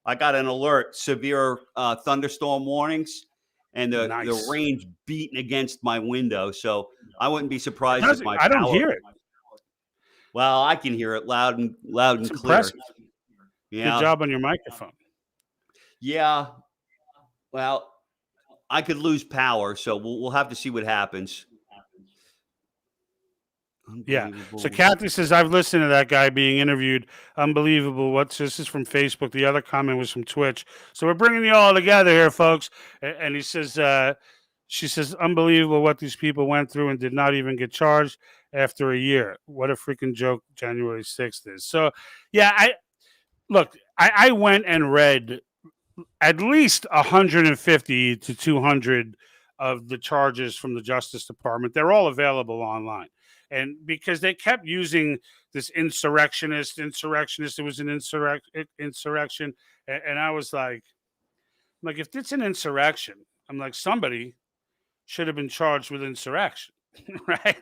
Speaker 3: I got an alert: severe thunderstorm warnings. And the rain's beating against my window, so I wouldn't be surprised if I
Speaker 2: don't hear it.
Speaker 3: Well, I can hear it loud and clear.
Speaker 2: Impressive.
Speaker 3: Yeah.
Speaker 2: Good job on your microphone.
Speaker 3: Yeah. Well, I could lose power, so we'll have to see what happens.
Speaker 2: Yeah. So Kathy says, I've listened to that guy being interviewed. Unbelievable. This is from Facebook. The other comment was from Twitch. So we're bringing you all together here, folks. And he says, she says, unbelievable what these people went through and did not even get charged after a year. What a freaking joke January 6th is. So, yeah, I went and read at least 150 to 200 of the charges from the Justice Department. They're all available online. And because they kept using this insurrectionist, it was an insurrection. And I was like, if it's an insurrection, I'm like, somebody should have been charged with insurrection. Right?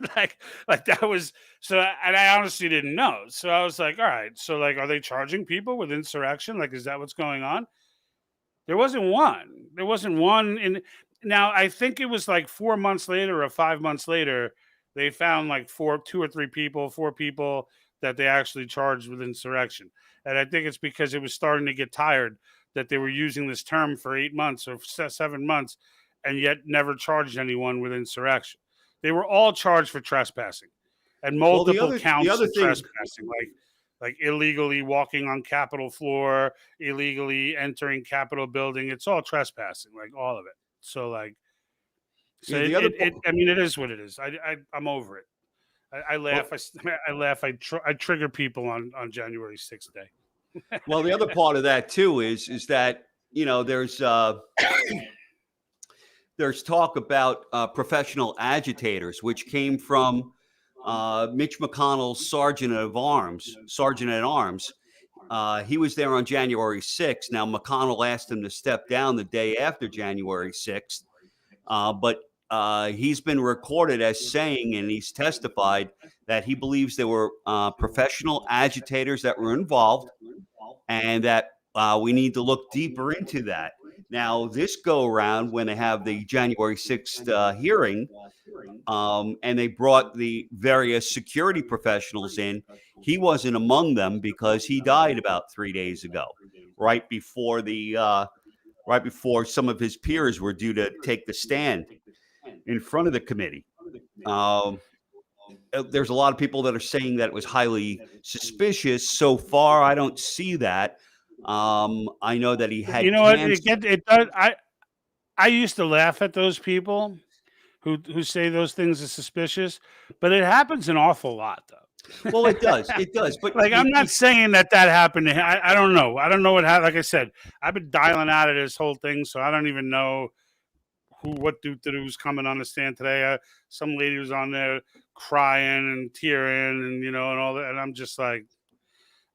Speaker 2: Like that was so, and I honestly didn't know. So I was like, all right, so like, are they charging people with insurrection? Like, is that what's going on? There wasn't one. There wasn't one in. Now I think it was like 4 months later or 5 months later, they found like two or three people, four people that they actually charged with insurrection. And I think it's because it was starting to get tired that they were using this term for 8 months or 7 months, and yet never charged anyone with insurrection. They were all charged for trespassing and multiple counts of trespassing, like illegally walking on Capitol floor, illegally entering Capitol building. It's all trespassing, like all of it. So like, so
Speaker 3: Yeah,
Speaker 2: I mean, it is what it is. I'm over it. I laugh. I laugh. I trigger people on January 6th day.
Speaker 3: Well, the other part of that too is that there's talk about professional agitators, which came from Mitch McConnell's sergeant at arms. He was there on January 6th. Now, McConnell asked him to step down the day after January 6th, but he's been recorded as saying, and he's testified, that he believes there were professional agitators that were involved, and that we need to look deeper into that. Now, this go around, when they have the January 6th hearing, and they brought the various security professionals in, he wasn't among them because he died about 3 days ago, right before some of his peers were due to take the stand in front of the committee. There's a lot of people that are saying that it was highly suspicious. So far, I don't see that. I know that he had.
Speaker 2: You know what? It does. I used to laugh at those people who say those things are suspicious, but it happens an awful lot, though.
Speaker 3: Well, it does. It does. But
Speaker 2: like, I'm not saying that happened to him. I don't know. I don't know what happened. Like I said, I've been dialing out of this whole thing, so I don't even know what dude that was coming on the stand today. Some lady was on there crying and tearing, and and all that, and I'm just like,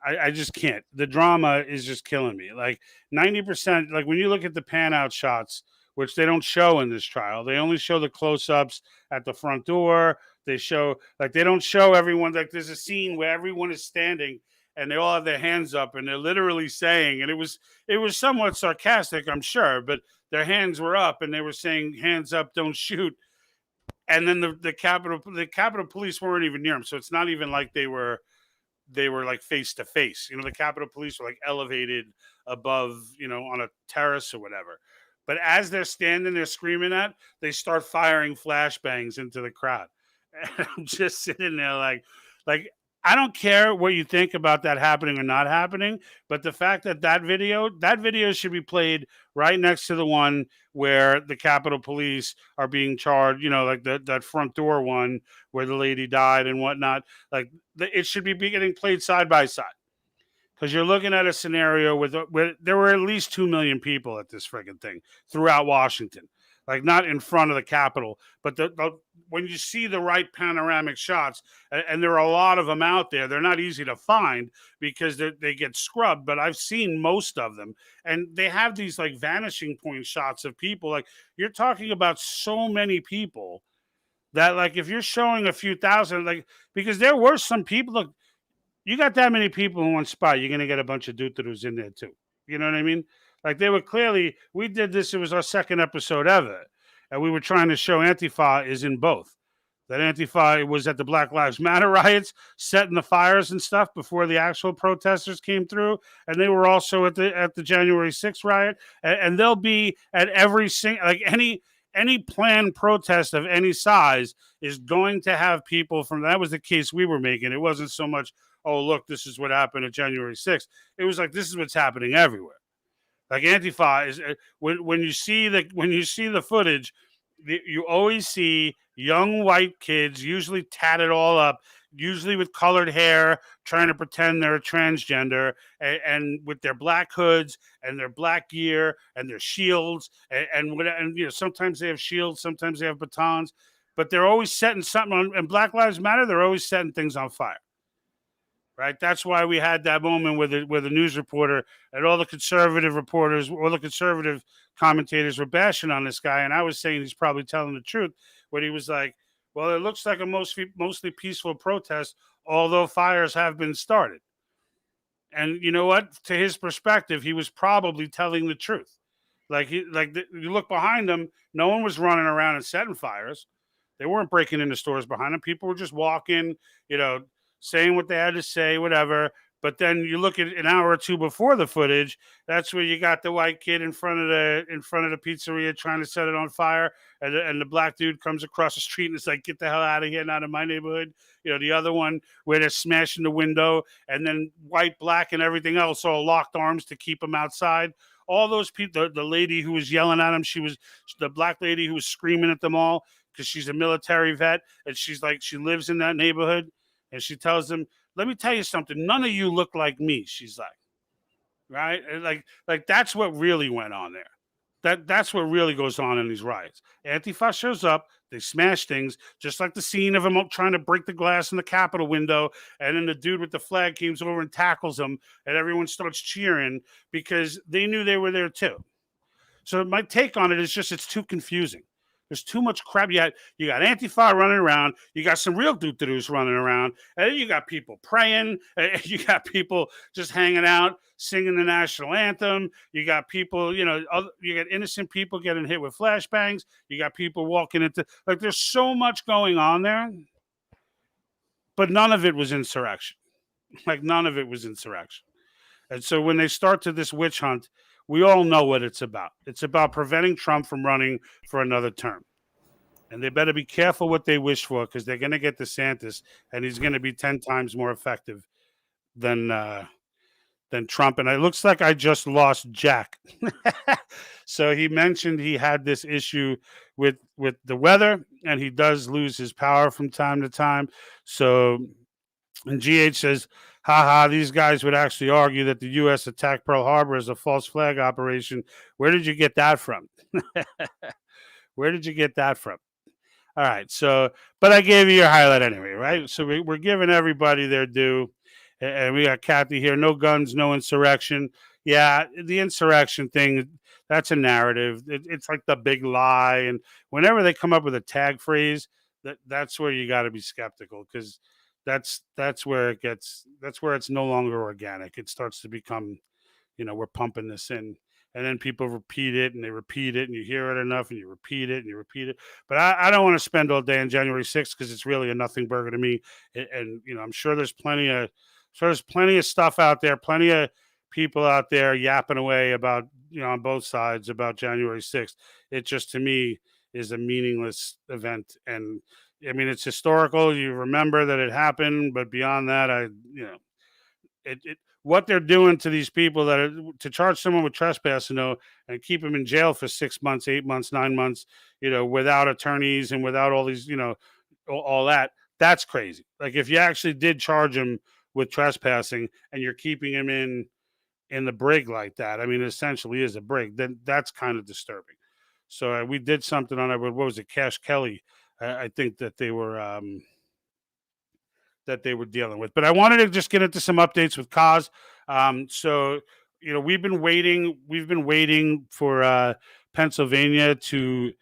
Speaker 2: I just can't. The drama is just killing me. Like 90%, like when you look at the pan out shots, which they don't show in this trial, they only show the close-ups at the front door. They don't show everyone. Like, there's a scene where everyone is standing and they all have their hands up and they're literally saying, and it was somewhat sarcastic, I'm sure, but their hands were up and they were saying, hands up, don't shoot. And then the Capitol Police weren't even near them. So it's not even like they were like face to face. The Capitol Police were like elevated above, on a terrace or whatever. But as they're standing there screaming they start firing flashbangs into the crowd. And I'm just sitting there like I don't care what you think about that happening or not happening, but the fact that video should be played right next to the one where the Capitol Police are being charged, like that front door one where the lady died and whatnot. Like, it should be getting played side by side, because you're looking at a scenario where there were at least 2 million people at this friggin' thing throughout Washington. Like, not in front of the Capitol, but when you see the right panoramic shots, and there are a lot of them out there, they're not easy to find because they get scrubbed, but I've seen most of them, and they have these like vanishing point shots of people. Like, you're talking about so many people that, like, if you're showing a few thousand, like, because there were some people, look, you got that many people in one spot, you're going to get a bunch of dootadoos in there too. You know what I mean? Like, they were clearly, we did this, it was our second episode ever, and we were trying to show Antifa is in both. That Antifa was at the Black Lives Matter riots, setting the fires and stuff before the actual protesters came through, and they were also at the January 6th riot, and they'll be at every single, like, any planned protest of any size is going to have people from, that was the case we were making. It wasn't so much, oh, look, this is what happened at January 6th. It was like, this is what's happening everywhere. Like, Antifa is, when you see the footage, you always see young white kids, usually tatted all up, usually with colored hair, trying to pretend they're transgender, and with their black hoods and their black gear and their shields, and sometimes they have shields, sometimes they have batons, but they're always setting something on. And Black Lives Matter, they're always setting things on fire. Right. That's why we had that moment where the news reporter and all the conservative reporters, all the conservative commentators were bashing on this guy. And I was saying he's probably telling the truth when he was like, well, it looks like a mostly peaceful protest, although fires have been started. And you know what? To his perspective, he was probably telling the truth. You look behind him, no one was running around and setting fires. They weren't breaking into stores behind them. People were just walking, saying what they had to say, whatever. But then you look at an hour or two before the footage. That's where you got the white kid in front of the pizzeria trying to set it on fire, and the black dude comes across the street and it's like, "Get the hell out of here, not in my neighborhood." The other one where they're smashing the window, and then white, black, and everything else all locked arms to keep them outside. All those people, the lady who was yelling at him, she was the black lady who was screaming at them all because she's a military vet, and she's like, she lives in that neighborhood, and she tells them, "Let me tell you something. None of you look like me." She's like, right? And like that's what really went on there. That's what really goes on in these riots. Antifa shows up, they smash things, just like the scene of him trying to break the glass in the Capitol window, and then the dude with the flag comes over and tackles him, and everyone starts cheering because they knew they were there too. So my take on it is just it's too confusing. There's too much crap. You got Antifa running around. You got some real doo-doos running around. And then you got people praying. You got people just hanging out, singing the national anthem. You got people, you got innocent people getting hit with flashbangs. You got people walking into, like, there's so much going on there. But none of it was insurrection. Like, none of it was insurrection. And so when they start to this witch hunt, we all know what it's about. It's about preventing Trump from running for another term. And they better be careful what they wish for, because they're going to get DeSantis, and he's going to be 10 times more effective than Trump. And it looks like I just lost Jack. So he mentioned he had this issue with the weather, and he does lose his power from time to time. So, and GH says, haha, these guys would actually argue that the U.S. attacked Pearl Harbor as a false flag operation. Where did you get that from? Where did you get that from? All right. So, but I gave you your highlight anyway, right? So we're giving everybody their due. And we got Kathy here. No guns, no insurrection. Yeah, the insurrection thing, that's a narrative. It's like the big lie. And whenever they come up with a tag phrase, that's where you got to be skeptical, because that's where it's no longer organic. It starts to become, we're pumping this in, and then people repeat it and they repeat it, and you hear it enough and you repeat it and you repeat it. But I don't want to spend all day on January 6th, because it's really a nothing burger to me. And I'm sure there's plenty of stuff out there, plenty of people out there yapping away about, on both sides about January 6th. It just, to me, is a meaningless event. And I mean, it's historical. You remember that it happened, but beyond that, what they're doing to these people to charge someone with trespassing, and keep them in jail for 6 months, 8 months, 9 months, without attorneys and without all these, all that. That's crazy. Like, if you actually did charge him with trespassing and you're keeping him in the brig like that, I mean, it essentially is a brig, then that's kind of disturbing. So we did something on it. What was it? Cash Kelly. I think that they were dealing with. But I wanted to just get into some updates with COS. So we've been waiting for Pennsylvania to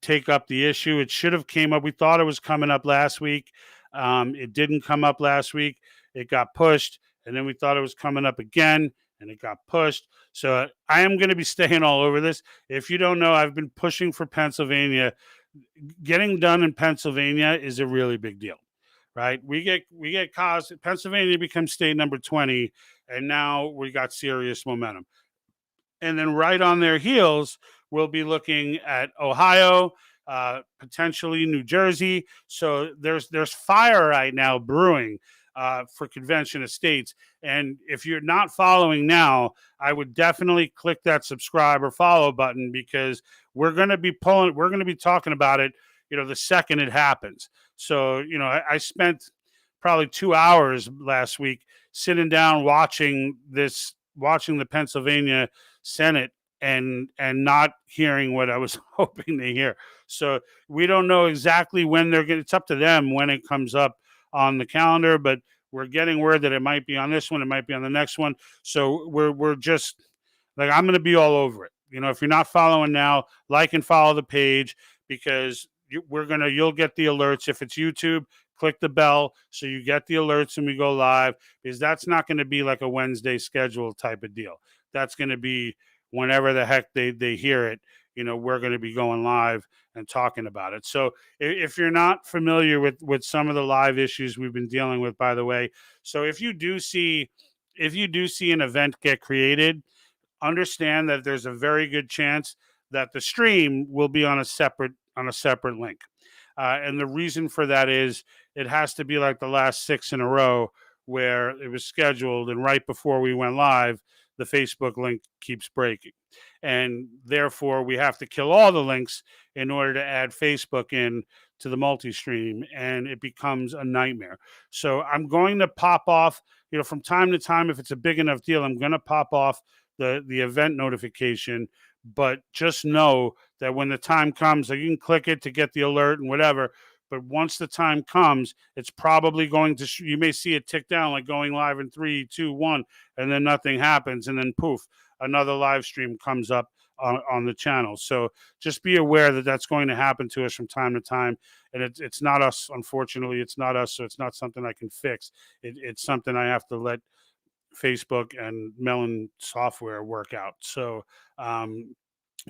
Speaker 2: take up the issue. It should have came up. We thought it was coming up last week. It didn't come up last week. It got pushed, and then we thought it was coming up again, and it got pushed. So I am going to be staying all over this. If you don't know, I've been pushing for Pennsylvania. Getting done in Pennsylvania is a really big deal, right? We get COS. Pennsylvania becomes state number 20, and now we got serious momentum. And then right on their heels, we'll be looking at Ohio, potentially New Jersey. So there's fire right now brewing for convention of states. And if you're not following now, I would definitely click that subscribe or follow button, because we're going to be talking about it, the second it happens. So, I spent probably 2 hours last week sitting down watching the Pennsylvania Senate and not hearing what I was hoping to hear. So we don't know exactly when it's up to them when it comes up on the calendar, but we're getting word that it might be on this one, it might be on the next one. So we're just like, I'm going to be all over it. If you're not following now, like and follow the page, because you'll get the alerts. If it's YouTube, click the bell so you get the alerts when we go live, because that's not going to be like a Wednesday schedule type of deal. That's going to be whenever the heck they hear it. We're going to be going live and talking about it. So if you're not familiar with some of the live issues we've been dealing with, by the way, so if you do see an event get created, understand that there's a very good chance that the stream will be on a separate link. And the reason for that is it has to be like the last 6 in a row where it was scheduled, and right before we went live, the Facebook link keeps breaking. And therefore, we have to kill all the links in order to add Facebook in to the multi-stream, and it becomes a nightmare. So I'm going to pop off, from time to time, if it's a big enough deal, I'm going to pop off the event notification. But just know that when the time comes, like, you can click it to get the alert and whatever. But once the time comes, it's probably going to, you may see it tick down, like going live in 3, 2, 1, and then nothing happens. And then poof, another live stream comes up on the channel. So just be aware that that's going to happen to us from time to time. And it's not us, unfortunately, it's not us. So it's not something I can fix. It's something I have to let Facebook and Melon software work out. So,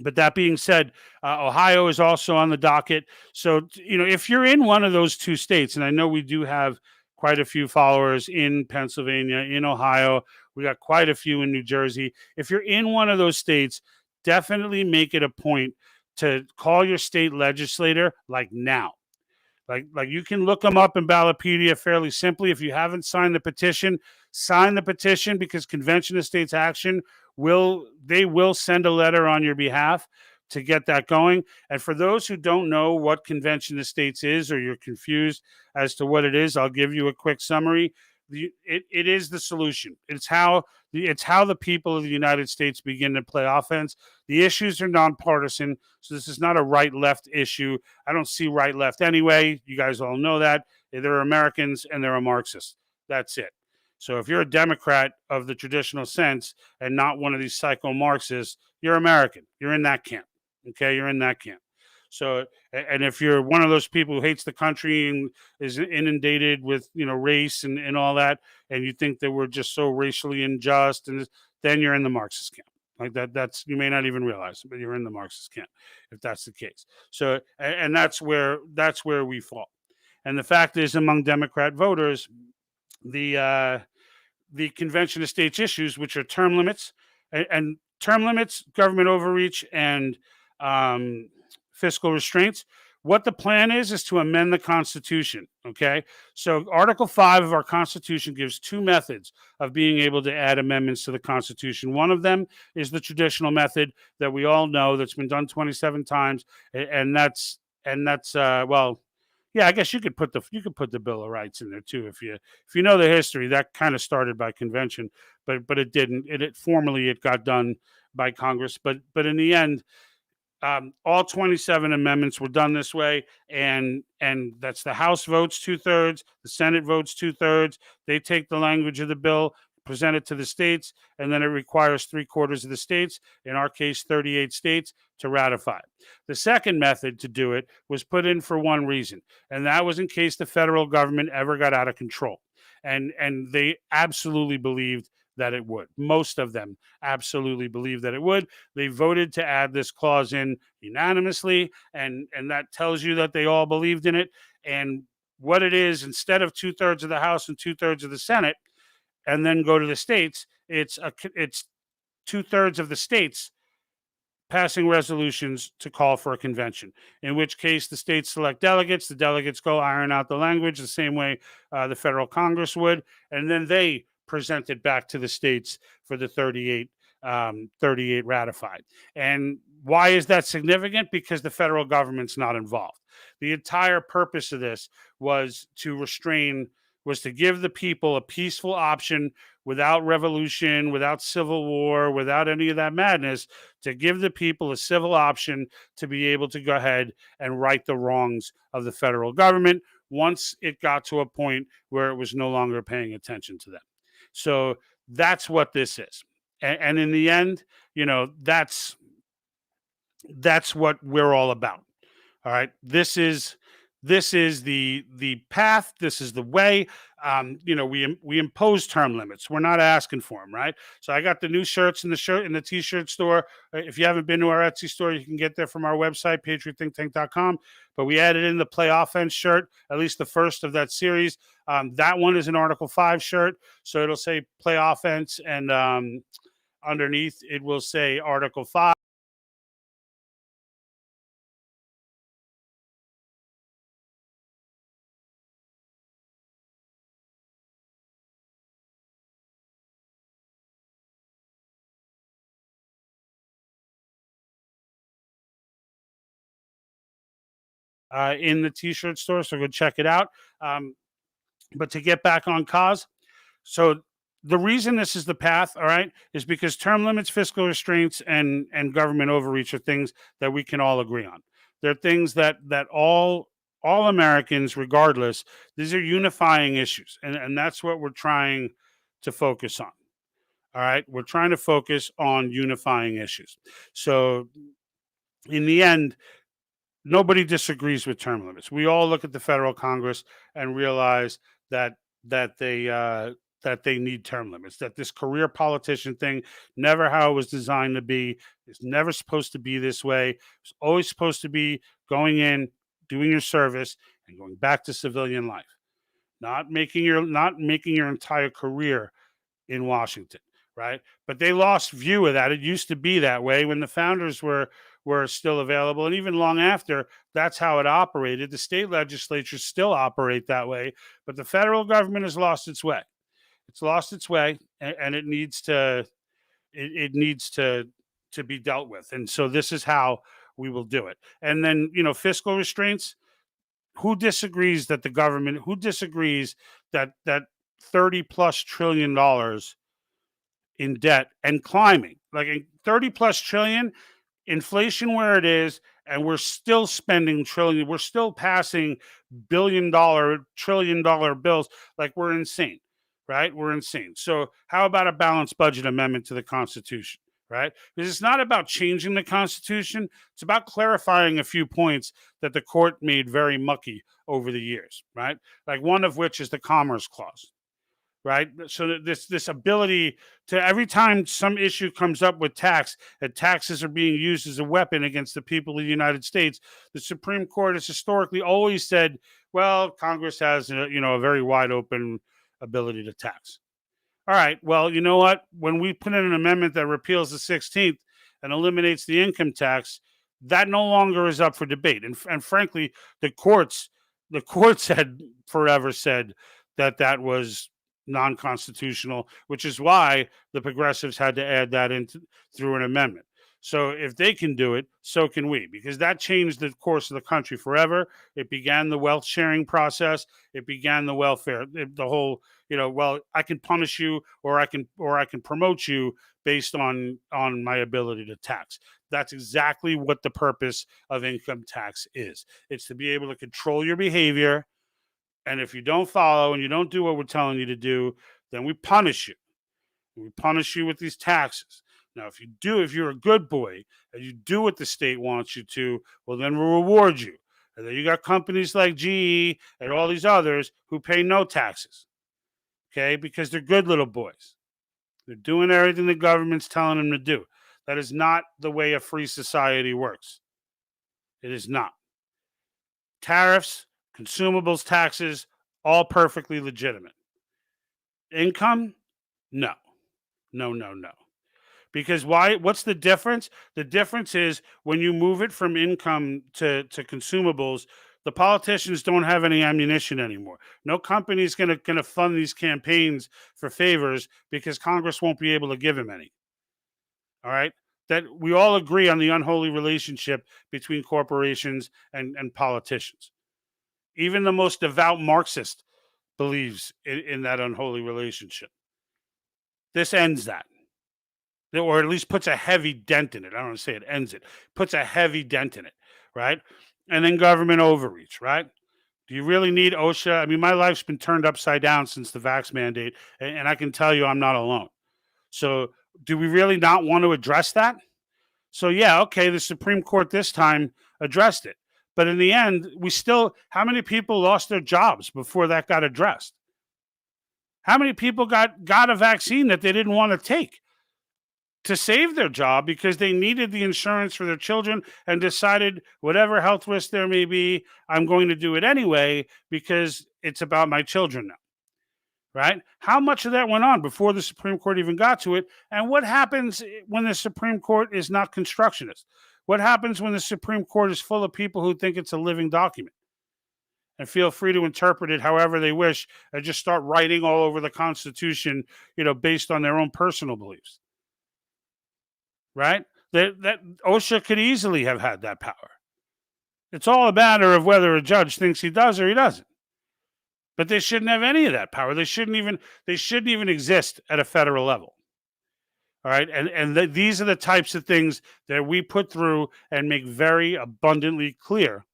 Speaker 2: but that being said, Ohio is also on the docket. So, if you're in one of those 2 states, and I know we do have quite a few followers in Pennsylvania, in Ohio, we got quite a few in New Jersey. If you're in one of those states, definitely make it a point to call your state legislator like now. Like you can look them up in Ballotpedia fairly simply. If you haven't signed the petition, sign the petition, because Convention of States Action will send a letter on your behalf to get that going. And for those who don't know what Convention of States is, or you're confused as to what it is, I'll give you a quick summary. It is the solution. It's how the people of the United States begin to play offense. The issues are nonpartisan, so this is not a right-left issue. I don't see right-left anyway. You guys all know that. There are Americans and there are Marxists. That's it. So if you're a Democrat of the traditional sense and not one of these psycho-Marxists, you're American. You're in that camp. Okay, you're in that camp. So, and if you're one of those people who hates the country and is inundated with, race and all that, and you think that we're just so racially unjust, and then you're in the Marxist camp. Like that's, you may not even realize it, but you're in the Marxist camp if that's the case. So, and that's where we fall. And the fact is, among Democrat voters, the Convention of States issues, which are term limits and term limits, government overreach, and fiscal restraints. What the plan is to amend the Constitution. Okay. So Article 5 of our Constitution gives 2 methods of being able to add amendments to the Constitution. One of them is the traditional method that we all know, that's been done 27 times. And that's well, yeah, I guess you could put the Bill of Rights in there too. If you know the history, that kind of started by convention, but it didn't. It formally got done by Congress. But in the end, all 27 amendments were done this way, and that's the House votes 2/3, the Senate votes 2/3. They take the language of the bill, present it to the states, and then it requires 3/4 of the states, in our case 38 states, to ratify. The second method to do it was put in for one reason, and that was in case the federal government ever got out of control. And they absolutely believed that it would. Most of them absolutely believed that it would. They voted to add this clause in unanimously, and that tells you that they all believed in it. And what it is, instead of 2/3 of the House and 2/3 of the Senate, and then go to the states, it's 2/3 of the states passing resolutions to call for a convention, in which case the states select delegates. The delegates go iron out the language the same way the federal Congress would, and then they present it back to the states for the 38 ratified. And why is that significant? Because the federal government's not involved. The entire purpose of this was to give the people a peaceful option without revolution, without civil war, without any of that madness, to give the people a civil option to be able to go ahead and right the wrongs of the federal government once it got to a point where it was no longer paying attention to them. So that's what this is. And in the end, that's what we're all about. All right. This is the path. This is the way. We impose term limits. We're not asking for them, right? So I got the new shirts in the t-shirt store. If you haven't been to our Etsy store, you can get there from our website, patriotthinktank.com. But we added in the Play Offense shirt, at least the first of that series. That one is an Article 5 shirt, so it'll say Play Offense, and underneath it will say Article 5. In the t-shirt store, so go check it out. But to get back on COS, so the reason this is the path, all right, is because term limits, fiscal restraints, and government overreach are things that we can all agree on. They're things that all Americans, regardless, these are unifying issues, and that's what we're trying to focus on. All right, we're trying to focus on unifying issues. So in the end, nobody disagrees with term limits. We all look at the federal Congress and realize that they need term limits. That this career politician thing, never how it was designed to be. It's never supposed to be this way. It's always supposed to be going in, doing your service, and going back to civilian life. Not making your entire career in Washington, right? But they lost view of that. It used to be that way when the founders were still available, and even long after, that's how it operated. The state legislatures still operate that way, but the federal government has lost its way. It's lost its way, and it needs to be dealt with. And so this is how we will do it. And then fiscal restraints. Who disagrees that the government? Who disagrees that $30+ trillion in debt and climbing, like 30+ trillion? Inflation where it is, and we're still spending trillion. We're still passing billion-dollar, trillion-dollar bills. Like, we're insane, right? We're insane. So how about a balanced budget amendment to the Constitution, right? Because it's not about changing the Constitution. It's about clarifying a few points that the court made very mucky over the years, right? Like one of which is the Commerce Clause. Right. So this ability to, every time some issue comes up with tax, that taxes are being used as a weapon against the people of the United States, the Supreme Court has historically always said, well, Congress has a very wide open ability to tax. All right. Well, you know what? When we put in an amendment that repeals the 16th and eliminates the income tax, that no longer is up for debate. And frankly, the courts had forever said that was non-constitutional, which is why the progressives had to add that in through an amendment. So if they can do it, so can we, because that changed the course of the country forever. It began the wealth sharing process. It began the welfare, the whole, well, I can punish you or I can promote you based on my ability to tax. That's exactly what the purpose of income tax is. It's to be able to control your behavior. And if you don't follow and you don't do what we're telling you to do, then we punish you. We punish you with these taxes. Now, if you're a good boy and you do what the state wants you to, well, then we'll reward you. And then you got companies like GE and all these others who pay no taxes, okay, because they're good little boys. They're doing everything the government's telling them to do. That is not the way a free society works. It is not. Tariffs, consumables, taxes, all perfectly legitimate. Income? No. Because why? What's the difference? The difference is when you move it from income to consumables, the politicians don't have any ammunition anymore. No company is going to fund these campaigns for favors because Congress won't be able to give them any. All right. That we all agree on the unholy relationship between corporations and politicians. Even the most devout Marxist believes in that unholy relationship. This ends that, or at least puts a heavy dent in it. I don't want to say it ends it, puts a heavy dent in it, right? And then government overreach, right? Do you really need OSHA? I mean, my life's been turned upside down since the vax mandate, and I can tell you I'm not alone. So, do we really not want to address that? So, yeah, okay, the Supreme Court this time addressed it. But in the end, how many people lost their jobs before that got addressed? How many people got a vaccine that they didn't want to take to save their job because they needed the insurance for their children and decided whatever health risk there may be, I'm going to do it anyway because it's about my children now, right? How much of that went on before the Supreme Court even got to it? And what happens when the Supreme Court is not constructionist? What happens when the Supreme Court is full of people who think it's a living document and feel free to interpret it however they wish and just start writing all over the Constitution, based on their own personal beliefs? Right? That OSHA could easily have had that power. It's all a matter of whether a judge thinks he does or he doesn't. But they shouldn't have any of that power. They shouldn't even exist at a federal level. All right, and these are the types of things that we put through and make very abundantly clear,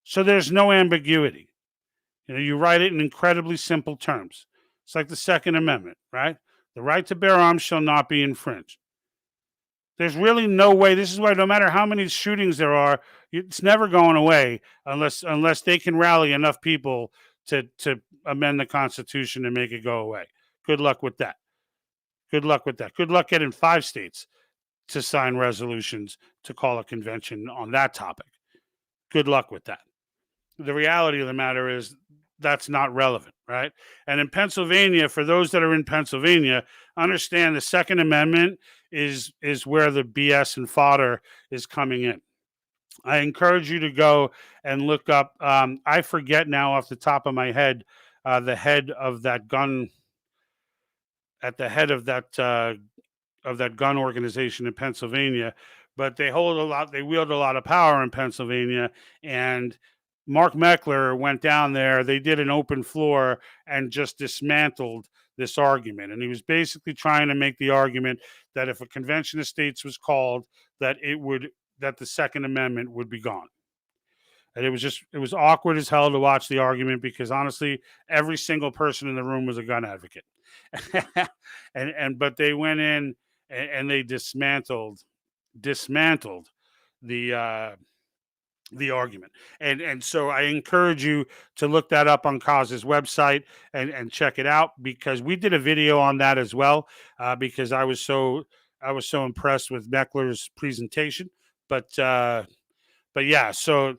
Speaker 2: so there's no ambiguity. You write it in incredibly simple terms. It's like the Second Amendment, right? The right to bear arms shall not be infringed. There's really no way. This is why no matter how many shootings there are, it's never going away unless they can rally enough people to amend the Constitution and make it go away. Good luck with that. Good luck with that. Good luck getting 5 states to sign resolutions to call a convention on that topic. Good luck with that. The reality of the matter is that's not relevant, right? And in Pennsylvania, for those that are in Pennsylvania, understand the Second Amendment is where the BS and fodder is coming in. I encourage you to go and look up. I forget now off the top of my head the head of that gun gun organization in Pennsylvania, but they wield a lot of power in Pennsylvania, and Mark Meckler went down there. They did an open floor and just dismantled this argument. And he was basically trying to make the argument that if a convention of states was called, that the Second Amendment would be gone. And it was awkward as hell to watch the argument because honestly, every single person in the room was a gun advocate. But they went in and they dismantled the argument. And so I encourage you to look that up on COS's website and check it out, because we did a video on that as well, because I was so impressed with Meckler's presentation. But yeah, so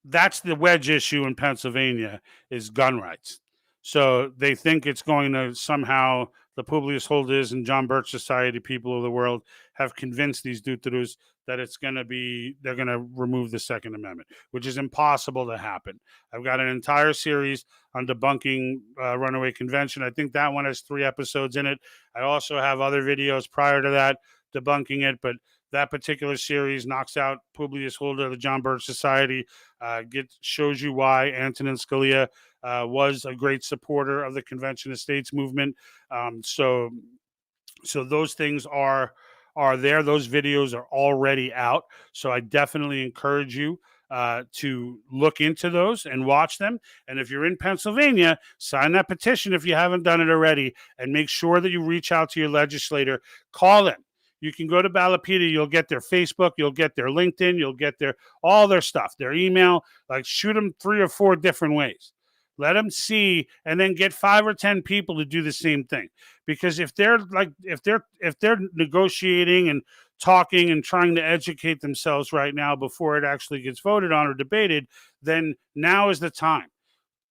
Speaker 2: that's the wedge issue in Pennsylvania is gun rights. So they think it's going to somehow, the Publius Holders and John Birch Society people of the world have convinced these dutarus that they're going to remove the Second Amendment, which is impossible to happen. I've got an entire series on debunking Runaway Convention. I think that one has 3 episodes in it. I also have other videos prior to that debunking it, but that particular series knocks out Publius Holder, the John Birch Society, shows you why Antonin Scalia was a great supporter of the Convention of States movement. So those things are there. Those videos are already out. So I definitely encourage you to look into those and watch them. And if you're in Pennsylvania, sign that petition if you haven't done it already, and make sure that you reach out to your legislator. Call them. You can go to Ballapeda. You'll get their Facebook. You'll get their LinkedIn. You'll get all their stuff, their email. Like, shoot them 3 or 4 different ways. Let them see, and then get 5 or 10 people to do the same thing. Because if they're negotiating and talking and trying to educate themselves right now before it actually gets voted on or debated, then now is the time.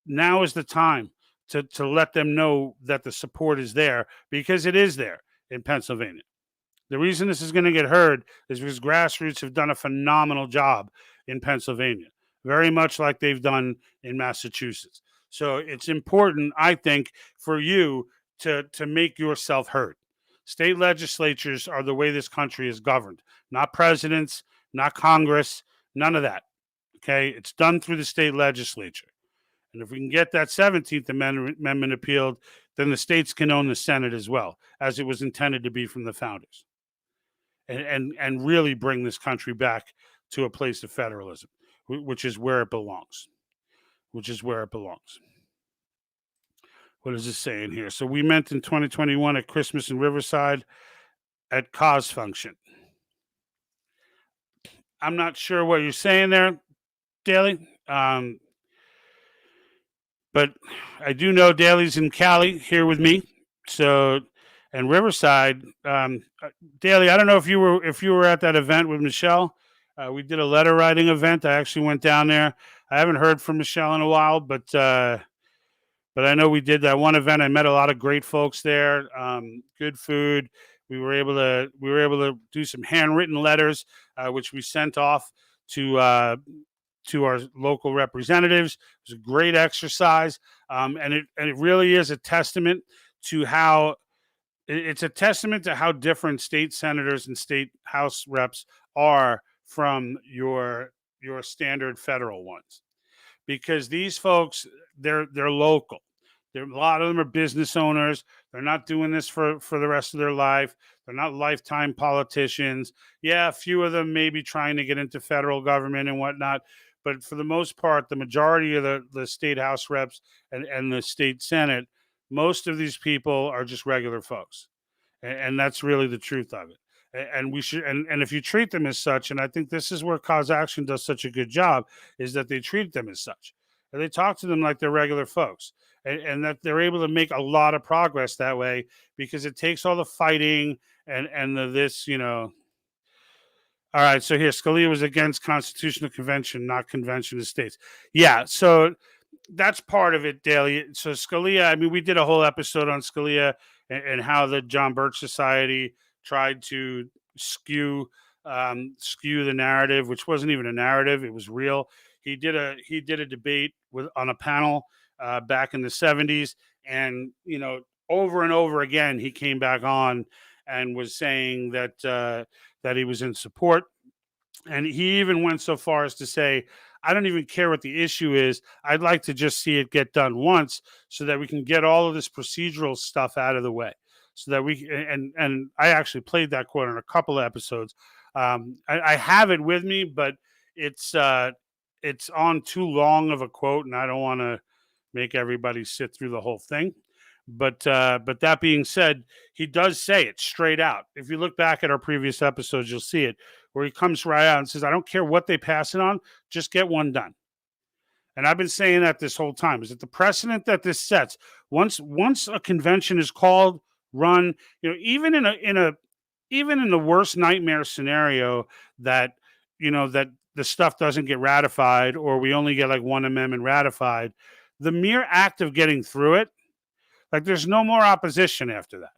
Speaker 2: Now is the time to let them know that the support is there, because it is there in Pennsylvania. The reason this is going to get heard is because grassroots have done a phenomenal job in Pennsylvania, very much like they've done in Massachusetts. So it's important, I think, for you to make yourself heard. State legislatures are the way this country is governed, not presidents, not Congress, none of that. Okay, it's done through the state legislature. And if we can get that 17th Amendment appealed, then the states can own the Senate as well, as it was intended to be from the founders. And really bring this country back to a place of federalism, which is where it belongs. Which is where it belongs. What is this saying here? So we met in 2021 at Christmas in Riverside at COS function. I'm not sure what you're saying there, Daly. But I do know Daly's in Cali here with me. So, and Riverside, Daly, I don't know if you were at that event with Michelle. We did a letter writing event. I actually went down there. I haven't heard from Michelle in a while, but I know we did that one event. I met a lot of great folks there. Good food. We were able to do some handwritten letters, which we sent off to our local representatives. It was a great exercise, and it really is a testament to how different state senators and state house reps are from your standard federal ones, because these folks, they're local. A lot of them are business owners. They're not doing this for the rest of their life. They're not lifetime politicians. Yeah, a few of them may be trying to get into federal government and whatnot. But for the most part, the majority of the state house reps and the state senate, most of these people are just regular folks. And that's really the truth of it. And we should, and if you treat them as such, and I think this is where Cause Action does such a good job, is that they treat them as such. And they talk to them like they're regular folks. And that they're able to make a lot of progress that way, because it takes all the fighting and this, All right, so here, Scalia was against constitutional convention, not convention of states. Yeah, so that's part of it, Daly. So Scalia, I mean, we did a whole episode on Scalia and how the John Birch Society tried to skew the narrative, which wasn't even a narrative; it was real. He did a debate on a panel back in the 70s, and over and over again he came back on and was saying that he was in support. And he even went so far as to say, I don't even care what the issue is. I'd like to just see it get done once so that we can get all of this procedural stuff out of the way. So that we and I actually played that quote on a couple of episodes. I have it with me, but it's on too long of a quote, and I don't want to make everybody sit through the whole thing. But that being said, he does say it straight out. If you look back at our previous episodes, you'll see it, where he comes right out and says, I don't care what they pass it on, just get one done. And I've been saying that this whole time, is that the precedent that this sets, once a convention is called, run, even in the worst nightmare scenario that that the stuff doesn't get ratified, or we only get like one amendment ratified, the mere act of getting through it, like, there's no more opposition after that.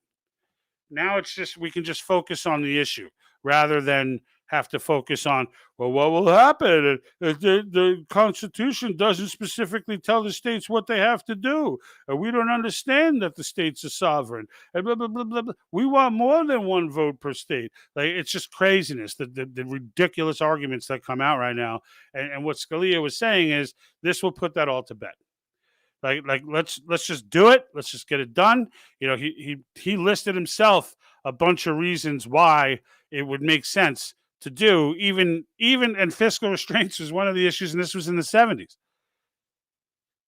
Speaker 2: Now it's just, we can just focus on the issue rather than have to focus on, well, what will happen? The Constitution doesn't specifically tell the states what they have to do. We don't understand that the states are sovereign. And blah, blah, blah, blah, blah. We want more than one vote per state. Like, it's just craziness, the ridiculous arguments that come out right now. And what Scalia was saying is, this will put that all to bed. Like let's just do it. Let's just get it done. He listed himself a bunch of reasons why it would make sense to do, even and fiscal restraints was one of the issues, and this was in the 70s.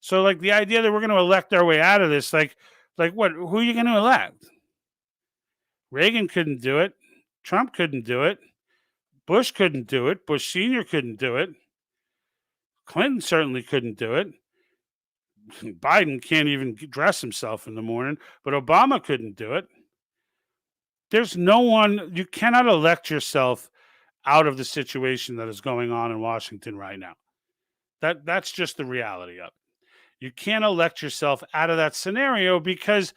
Speaker 2: So, like, the idea that we're going to elect our way out of this, like what? Who are you going to elect? Reagan couldn't do it. Trump couldn't do it. Bush couldn't do it. Bush Sr. couldn't do it. Clinton certainly couldn't do it. Biden can't even dress himself in the morning, but Obama couldn't do it. There's no one, you cannot elect yourself out of the situation that is going on in Washington right now. That's just the reality of it. You can't elect yourself out of that scenario, because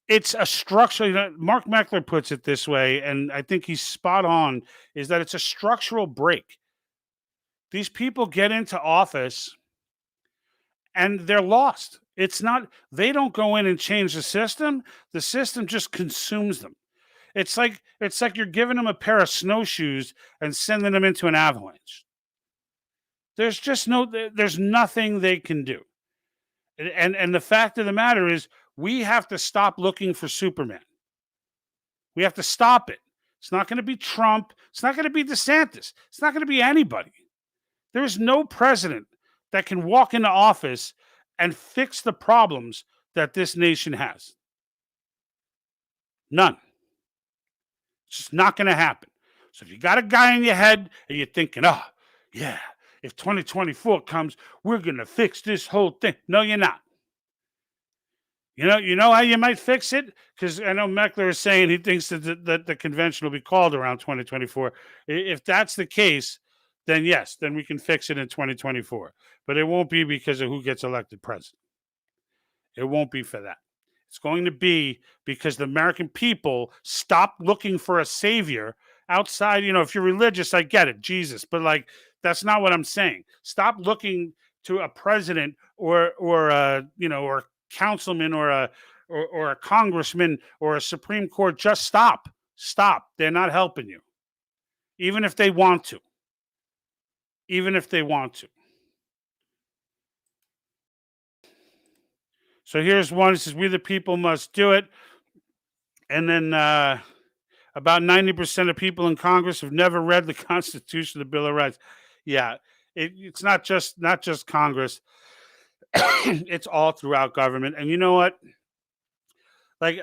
Speaker 2: it's a structural. Mark Meckler puts it this way, and I think he's spot on. Is that it's a structural break. These people get into office and they're lost. It's not. They don't go in and change the system. The system just consumes them. It's like you're giving them a pair of snowshoes and sending them into an avalanche. There's nothing they can do. And the fact of the matter is, we have to stop looking for Superman. We have to stop it. It's not going to be Trump. It's not going to be DeSantis. It's not going to be anybody. There is no president that can walk into office and fix the problems that this nation has. None. It's just not going to happen. So if you got a guy in your head and you're thinking, oh, yeah, if 2024 comes, we're going to fix this whole thing. No, you're not. You know how you might fix it? Because I know Meckler is saying he thinks that the convention will be called around 2024. If that's the case, then yes, then we can fix it in 2024. But it won't be because of who gets elected president. It won't be for that. It's going to be because the American people stop looking for a savior outside. If you're religious, I get it, Jesus. But that's not what I'm saying. Stop looking to a president or a councilman or a congressman or a Supreme Court. Just stop. They're not helping you, even if they want to. So here's one. It says, we the people must do it. And then about 90% of people in Congress have never read the Constitution, the Bill of Rights. Yeah, it's not just Congress. It's all throughout government. And you know what? I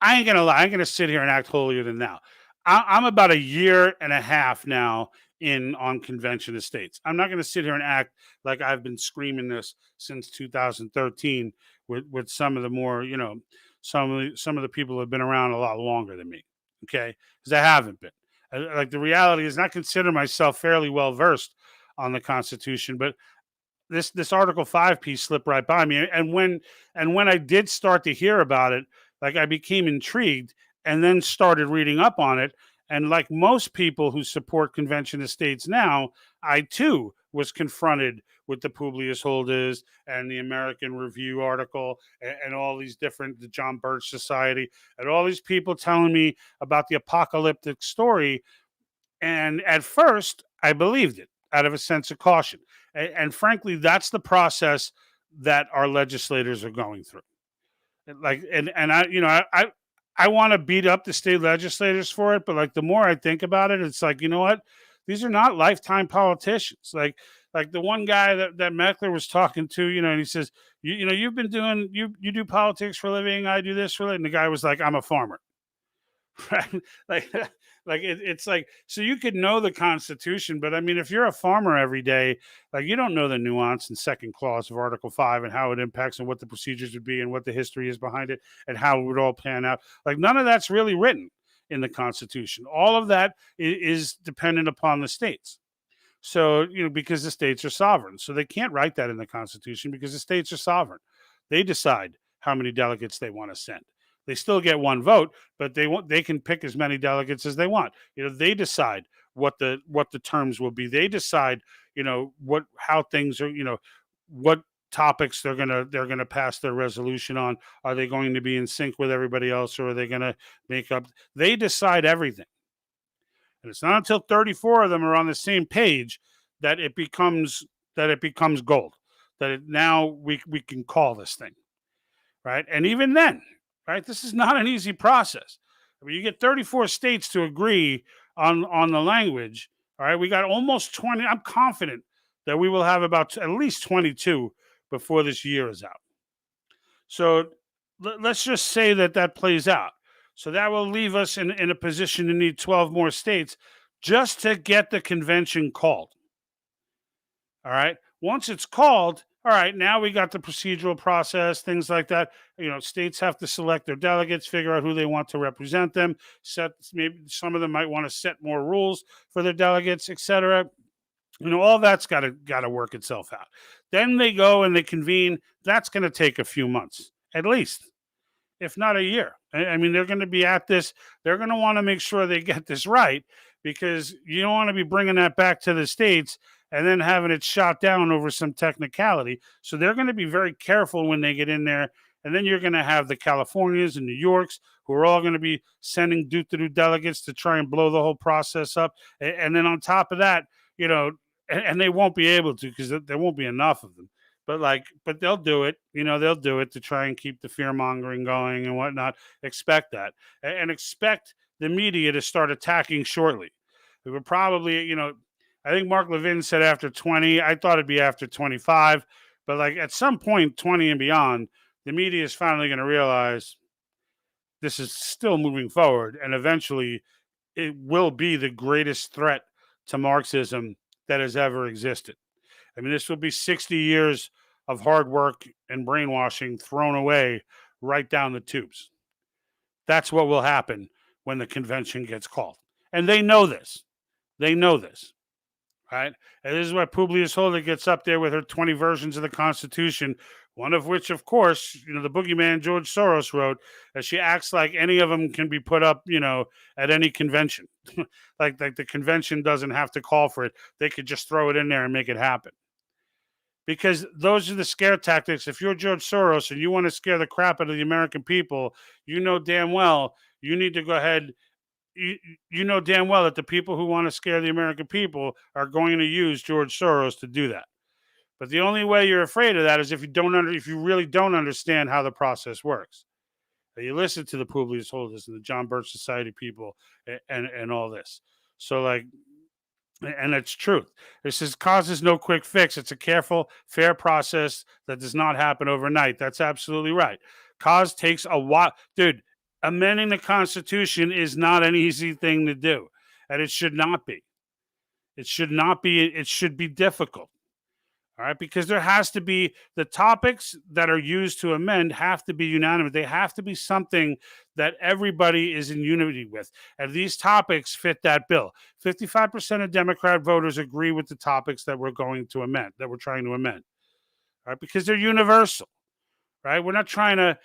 Speaker 2: ain't going to lie. I'm going to sit here and act holier than thou. I'm about a year and a half now on convention of states. I'm not going to sit here and act like I've been screaming this since 2013 with some of the more, some of the people who have been around a lot longer than me. Okay. Because I haven't been. The reality is, I consider myself fairly well versed on the Constitution, but this Article 5 piece slipped right by me. And when I did start to hear about it, I became intrigued and then started reading up on it. And like most people who support convention of states now, I too was confronted with the Publius Holders and the American Review article and all these different, the John Birch Society, and all these people telling me about the apocalyptic story. And at first, I believed it out of a sense of caution. And frankly, that's the process that our legislators are going through. I want to beat up the state legislators for it, but the more I think about it, it's you know what? These are not lifetime politicians. Like the one guy that Meckler was talking to, and he says, you've been doing, you do politics for a living. I do this for a living. And the guy was like, I'm a farmer. Right? It's so you could know the Constitution, but I mean, if you're a farmer every day, you don't know the nuance and second clause of Article 5 and how it impacts and what the procedures would be and what the history is behind it and how it would all pan out. None of that's really written in the Constitution. All of that is dependent upon the states. So, because the states are sovereign. So they can't write that in the Constitution because the states are sovereign. They decide how many delegates they want to send. They still get one vote, but they can pick as many delegates as they want. They decide what the terms will be. They decide, how things are, what topics they're gonna pass their resolution on. Are they going to be in sync with everybody else, or are they gonna make up? They decide everything. And it's not until 34 of them are on the same page that it becomes gold. That now we can call this thing, right? And even then, right, this is not an easy process. I mean, you get 34 states to agree on the language. All right, we got almost 20. I'm confident that we will have about at least 22 before this year is out. So let's just say that plays out. So that will leave us in a position to need 12 more states just to get the convention called. All right. Once it's called, all right, now we got the procedural process, things like that. States have to select their delegates, figure out who they want to represent them, maybe some of them might want to set more rules for their delegates, etc. All that's got to work itself out. Then they go and they convene. That's going to take a few months, at least. if not a year. I mean, they're going to be at this. They're going to want to make sure they get this right, because you don't want to be bringing that back to the States and then having it shot down over some technicality. So they're going to be very careful when they get in there. And then you're going to have the Californias and New Yorks who are all going to be sending do-to-do delegates to try and blow the whole process up. And then on top of that, and they won't be able to, because there won't be enough of them. But they'll do it. They'll do it to try and keep the fear mongering going and whatnot. Expect that, and expect the media to start attacking shortly. We would probably, I think Mark Levin said after 20. I thought it'd be after 25, but like at some point, 20 and beyond, the media is finally going to realize this is still moving forward, and eventually it will be the greatest threat to Marxism that has ever existed. I mean, this will be 60 years of hard work and brainwashing thrown away right down the tubes. That's what will happen when the convention gets called. And they know this. They know this, right? And this is why Publius Holder gets up there with her 20 versions of the Constitution, one of which, of course, the boogeyman George Soros wrote, that she acts like any of them can be put up, at any convention. like the convention doesn't have to call for it. They could just throw it in there and make it happen. Because those are the scare tactics. If you're George Soros and you want to scare the crap out of the American people, you know damn well you need to go ahead. You know damn well that the people who want to scare the American people are going to use George Soros to do that. But the only way you're afraid of that is if you really don't understand how the process works. You listen to the Publius Holders and the John Birch Society people and all this. So and it's truth. This causes no quick fix. It's a careful, fair process that does not happen overnight. That's absolutely right. COS takes a while. Dude, amending the Constitution is not an easy thing to do. And it should not be. It should not be. It should be difficult. All right, because there has to be the topics that are used to amend have to be unanimous. They have to be something that everybody is in unity with. And these topics fit that bill. 55% of Democrat voters agree with the topics that we're trying to amend. All right, because they're universal. Right? We're not trying to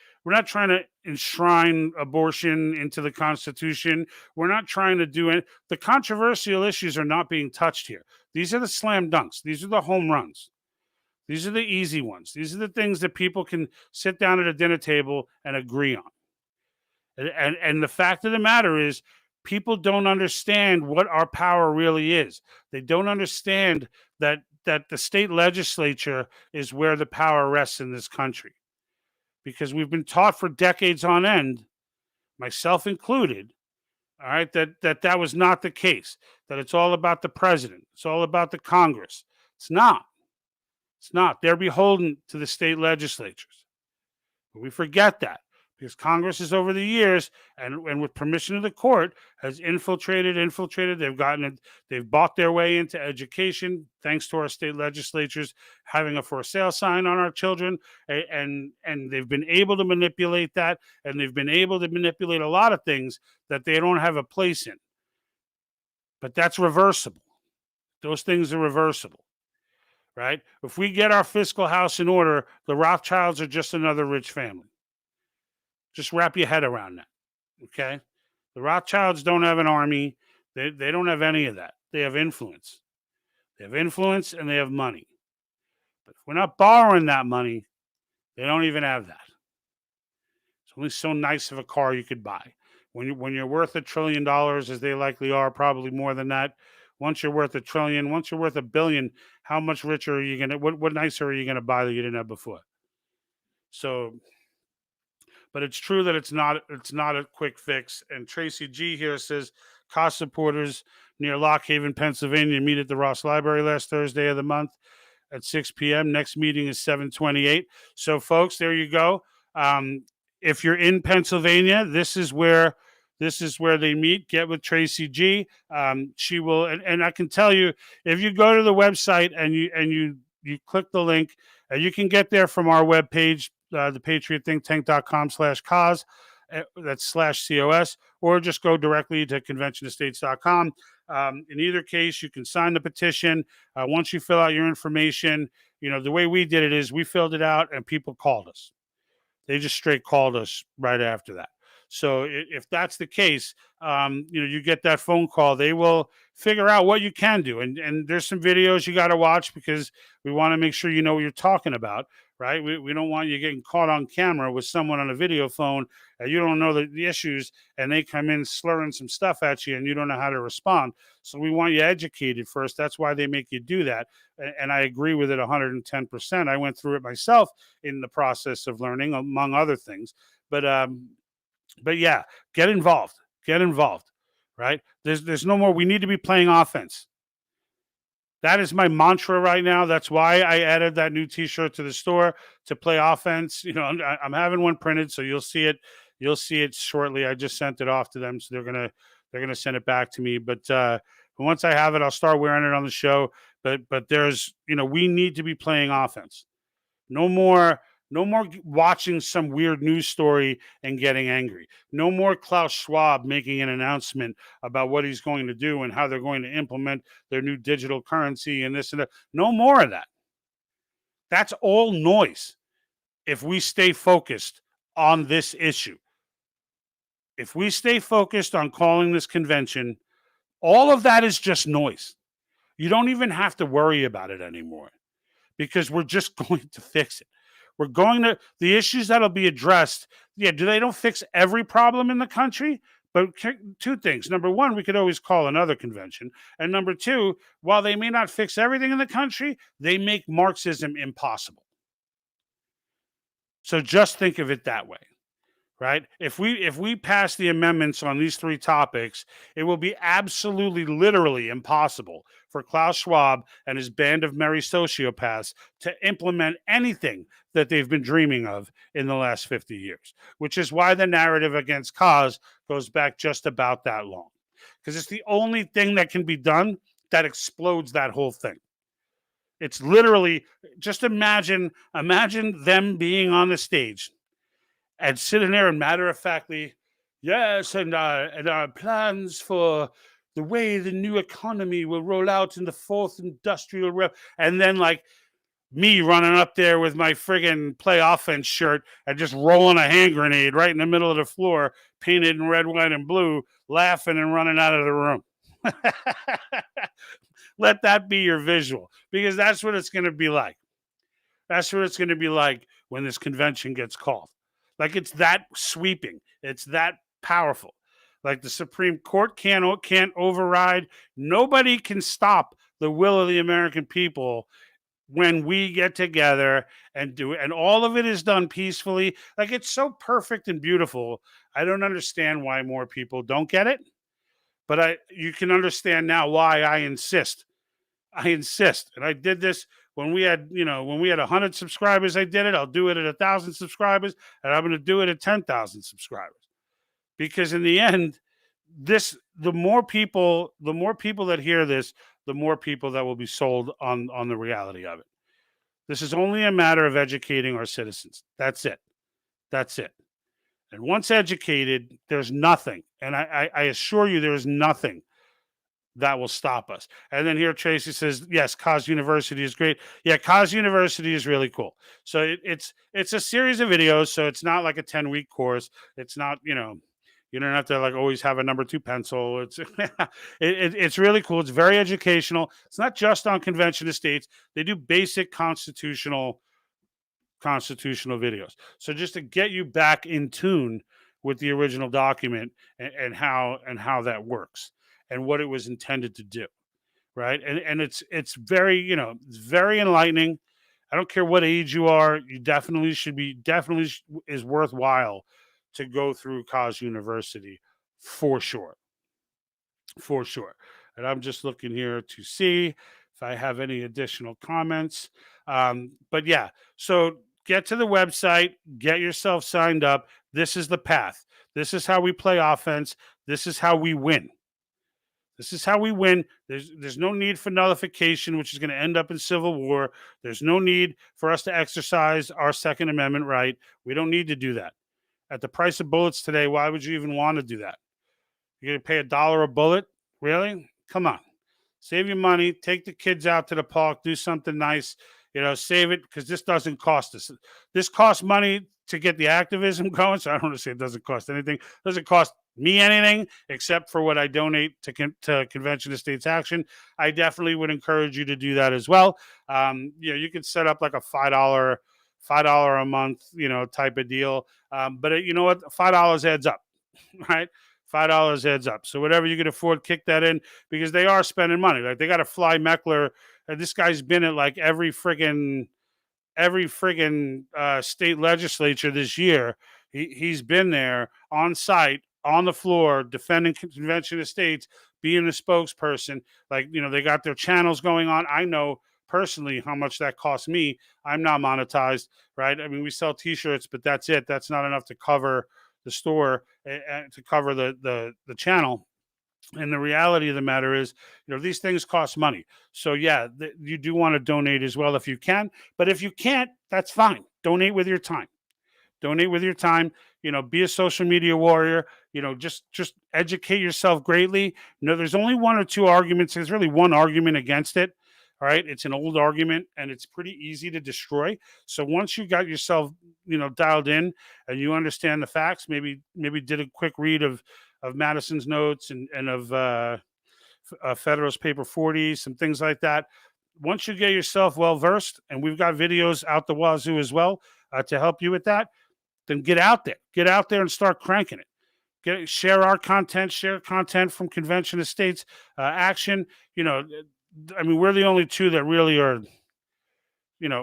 Speaker 2: enshrine abortion into the Constitution. We're not trying to do it. The controversial issues are not being touched here. These are the slam dunks. These are the home runs. These are the easy ones. These are the things that people can sit down at a dinner table and agree on. And the fact of the matter is, people don't understand what our power really is. They don't understand that the state legislature is where the power rests in this country. Because we've been taught for decades on end, myself included, all right, that was not the case, that it's all about the president. It's all about the Congress. It's not. It's not. They're beholden to the state legislatures. But we forget that because Congress is over the years and with permission of the court has infiltrated. They've bought their way into education thanks to our state legislatures having a for sale sign on our children. And they've been able to manipulate that. And they've been able to manipulate a lot of things that they don't have a place in. But that's reversible. Those things are reversible. Right? If we get our fiscal house in order, the Rothschilds are just another rich family. Just wrap your head around that. Okay? The Rothschilds don't have an army. They don't have any of that. They have influence. They have influence and they have money. But if we're not borrowing that money, they don't even have that. It's only so nice of a car you could buy. When you're worth $1 trillion, as they likely are, probably more than that. Once you're worth $1 trillion, once you're worth $1 billion, how much richer are you gonna? What nicer are you gonna buy that you didn't have before? So, but it's true that it's not a quick fix. And Tracy G here says COS supporters near Lock Haven, Pennsylvania, meet at the Ross Library last Thursday of the month at 6 p.m. Next meeting is 7/28. So, folks, there you go. If you're in Pennsylvania, this is where they meet. Get with Tracy G. She will, and I can tell you, if you go to the website and you click the link, you can get there from our webpage, thepatriotthinktank.com/cause. That's /COS, or just go directly to conventionestates.com. In either case, you can sign the petition. Once you fill out your information, the way we did it is we filled it out and people called us. They just straight called us right after that. So if that's the case, you get that phone call. They will figure out what you can do, and there's some videos you got to watch because we want to make sure you know what you're talking about, right? We don't want you getting caught on camera with someone on a video phone and you don't know the issues, and they come in slurring some stuff at you, and you don't know how to respond. So we want you educated first. That's why they make you do that, and I agree with it 110%. I went through it myself in the process of learning, among other things, but yeah, get involved. Get involved, right? There's no more. We need to be playing offense. That is my mantra right now. That's why I added that new T-shirt to the store, to play offense. I'm having one printed, so you'll see it. You'll see it shortly. I just sent it off to them, so they're gonna send it back to me. But once I have it, I'll start wearing it on the show. But there's we need to be playing offense. No more watching some weird news story and getting angry. No more Klaus Schwab making an announcement about what he's going to do and how they're going to implement their new digital currency and this and that. No more of that. That's all noise if we stay focused on this issue. If we stay focused on calling this convention, all of that is just noise. You don't even have to worry about it anymore because we're just going to fix it. We're going to, the issues that'll be addressed. Yeah, they don't fix every problem in the country, but two things. Number one, we could always call another convention. And number two, while they may not fix everything in the country, they make Marxism impossible. So just think of it that way, right? If we pass the amendments on these three topics, it will be absolutely, literally impossible for Klaus Schwab and his band of merry sociopaths to implement anything that they've been dreaming of in the last 50 years, which is why the narrative against COS goes back just about that long, because it's the only thing that can be done that explodes that whole thing. It's literally, just imagine them being on the stage and sitting there and matter-of-factly, yes, and our plans for the way the new economy will roll out in the fourth industrial revolution, and then like me running up there with my friggin' play offense shirt and just rolling a hand grenade right in the middle of the floor, painted in red, white, and blue, laughing and running out of the room. Let that be your visual, because that's what it's going to be like. That's what it's going to be like when this convention gets called. Like, it's that sweeping. It's that powerful. Like, the Supreme Court can't override. Nobody can stop the will of the American people when we get together and do it. And all of it is done peacefully. Like, it's so perfect and beautiful. I don't understand why more people don't get it. But you can understand now why I insist. I insist. And I did this when we had 100 subscribers. I did it. I'll do it at 1,000 subscribers, and I'm going to do it at 10,000 subscribers. Because in the end, the more people that hear this, the more people that will be sold on the reality of it. This is only a matter of educating our citizens. That's it. That's it. And once educated, there's nothing. And I assure you, there is nothing that will stop us. And then here Tracy says, yes, COS University is great. Yeah, COS University is really cool. So it's a series of videos. So it's not like a 10-week course. It's not, you don't have to like always have a number 2 pencil. It's it's really cool. It's very educational. It's not just on convention of states. They do basic constitutional videos. So just to get you back in tune with the original document and how that works and what it was intended to do, right? And it's very, it's very enlightening. I don't care what age you are, you definitely is worthwhile to go through COS University for sure. For sure. And I'm just looking here to see if I have any additional comments. But yeah, so get to the website, get yourself signed up. This is the path. This is how we play offense. This is how we win. This is how we win. There's no need for nullification, which is going to end up in civil war. There's no need for us to exercise our Second Amendment right. We don't need to do that. At the price of bullets today, why would you even want to do that? You're going to pay $1 a bullet? Really? Come on. Save your money. Take the kids out to the park. Do something nice. Save it, because this doesn't cost us. This costs money to get the activism going. So I don't want to say it doesn't cost anything. It doesn't cost me anything except for what I donate to Convention of States Action. I definitely would encourage you to do that as well. You could set up like a $5 a month, type of deal. But you know what? $5 adds up, right? $5 adds up. So whatever you can afford, kick that in, because they are spending money. Like, they got to fly Meckler. This guy's been at like every friggin' state legislature this year. He's been there on site, on the floor, defending Convention of States, being a spokesperson. Like, they got their channels going on. I know personally how much that costs me. I'm not monetized, right? I mean, we sell T-shirts, but that's it. That's not enough to cover the store, to cover the channel. And the reality of the matter is, these things cost money. So yeah, you do want to donate as well if you can. But if you can't, that's fine. Donate with your time. Donate with your time. Be a social media warrior. Just educate yourself greatly. There's only one or two arguments. There's really one argument against it. All right, it's an old argument, and it's pretty easy to destroy. So once you got yourself, dialed in, and you understand the facts, maybe did a quick read of Madison's notes and of Federalist Paper 40, some things like that. Once you get yourself well versed, and we've got videos out the wazoo as well to help you with that, then get out there and start cranking it. Share our content, share content from Convention of States Action. I mean, we're the only two that really are,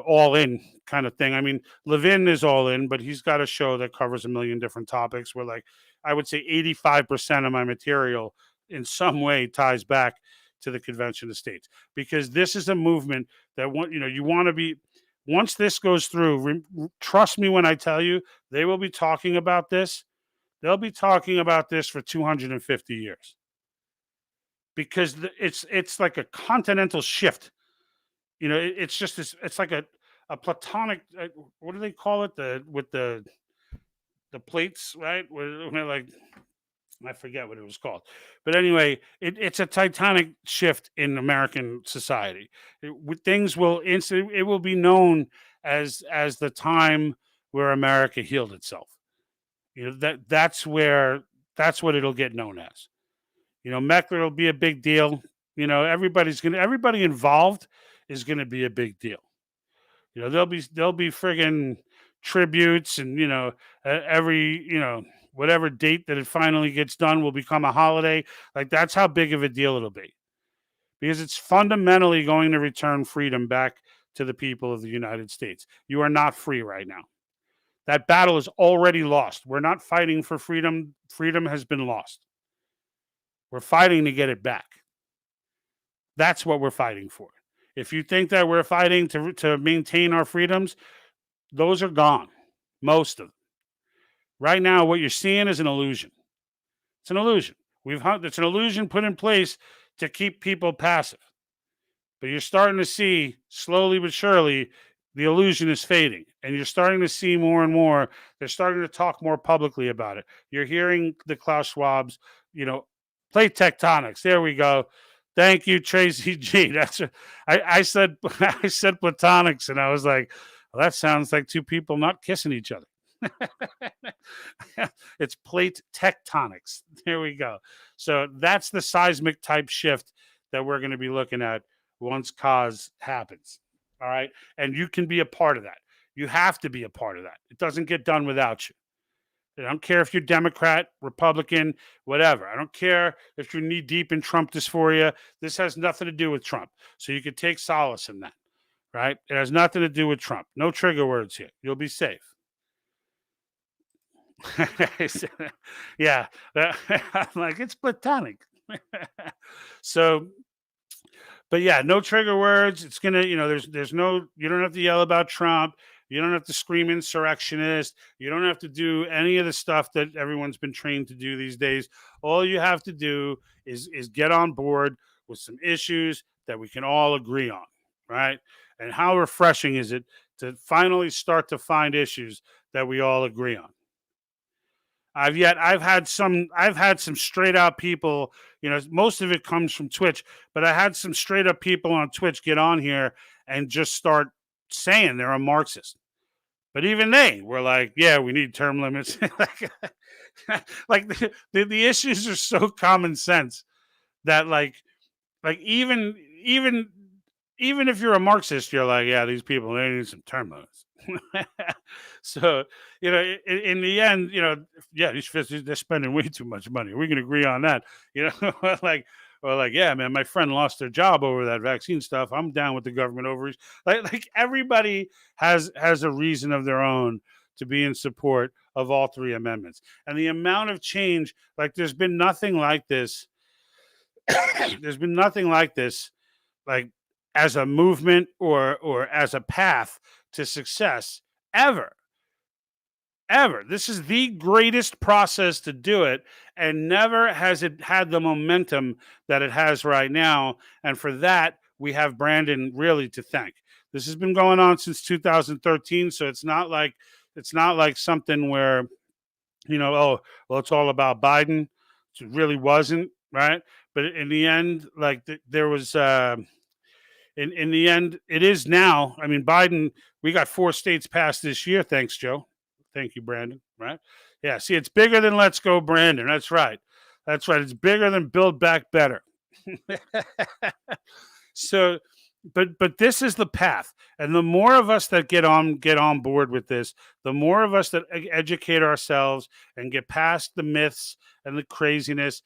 Speaker 2: all in kind of thing. I mean, Levin is all in, but he's got a show that covers a million different topics, where, like, I would say 85% of my material in some way ties back to the Convention of States, because this is a movement that you want to be. Once this goes through, trust me when I tell you, they will be talking about this. They'll be talking about this for 250 years, because it's like a continental shift. It's just this. It's like a platonic. What do they call it? With the plates, right? Where like, I forget what it was called, but anyway, it's a titanic shift in American society. Things will it will be known as the time where America healed itself. That's what it'll get known as. Meckler will be a big deal. Everybody involved is gonna be a big deal. There'll be friggin' tributes, and every whatever date that it finally gets done will become a holiday. Like, that's how big of a deal it'll be, because it's fundamentally going to return freedom back to the people of the United States. You are not free right now. That battle is already lost. We're not fighting for freedom. Freedom has been lost. We're fighting to get it back. That's what we're fighting for. If you think that we're fighting to maintain our freedoms, those are gone. Most of them. Right now, what you're seeing is an illusion. It's an illusion. It's an illusion put in place to keep people passive. But you're starting to see, slowly but surely, the illusion is fading. And you're starting to see more and more. They're starting to talk more publicly about it. You're hearing the Klaus Schwabs, plate tectonics. There we go. Thank you, Tracy G. I said I said platonics, and I was like, well, that sounds like two people not kissing each other. It's plate tectonics. There we go. So that's the seismic type shift that we're going to be looking at once COS happens. All right. And you can be a part of that. You have to be a part of that. It doesn't get done without you. I don't care if you're Democrat, Republican, whatever. I don't care if you're knee deep in Trump dysphoria. This has nothing to do with Trump. So you can take solace in that, right? It has nothing to do with Trump. No trigger words here. You'll be safe. Yeah. I'm like, it's platonic. So, but yeah, no trigger words. It's going to, there's no, you don't have to yell about Trump. You don't have to scream insurrectionist. You don't have to do any of the stuff that everyone's been trained to do these days. All you have to do is get on board with some issues that we can all agree on, right? And how refreshing is it to finally start to find issues that we all agree on? I've had some straight out people, most of it comes from Twitch, but I had some straight up people on Twitch get on here and just start saying they're a Marxist. But even they were like, yeah, we need term limits. Like the issues are so common sense that even even if you're a Marxist, you're like, yeah, these people, they need some term limits. So, in the end, yeah, they're spending way too much money. We can agree on that. Like, or like, yeah, man, my friend lost their job over that vaccine stuff. I'm down with the government overreach. Like everybody has a reason of their own to be in support of all three amendments. And the amount of change, like, there's been nothing like this. There's been nothing like this, like, as a movement or as a path to success ever. This is the greatest process to do it, and never has it had the momentum that it has right now. And for that, we have Brandon really to thank. This has been going on since 2013, so it's not like something where, oh, well, it's all about Biden. It really wasn't, right? But in the end, like, there was in the end, it is now. I mean, Biden, we got 4 states passed this year. Thanks, Joe. Thank you, Brandon. Right? Yeah. See, it's bigger than Let's Go, Brandon. That's right. That's right. It's bigger than Build Back Better. So, but this is the path, and the more of us that get on board with this, the more of us that educate ourselves and get past the myths and the craziness,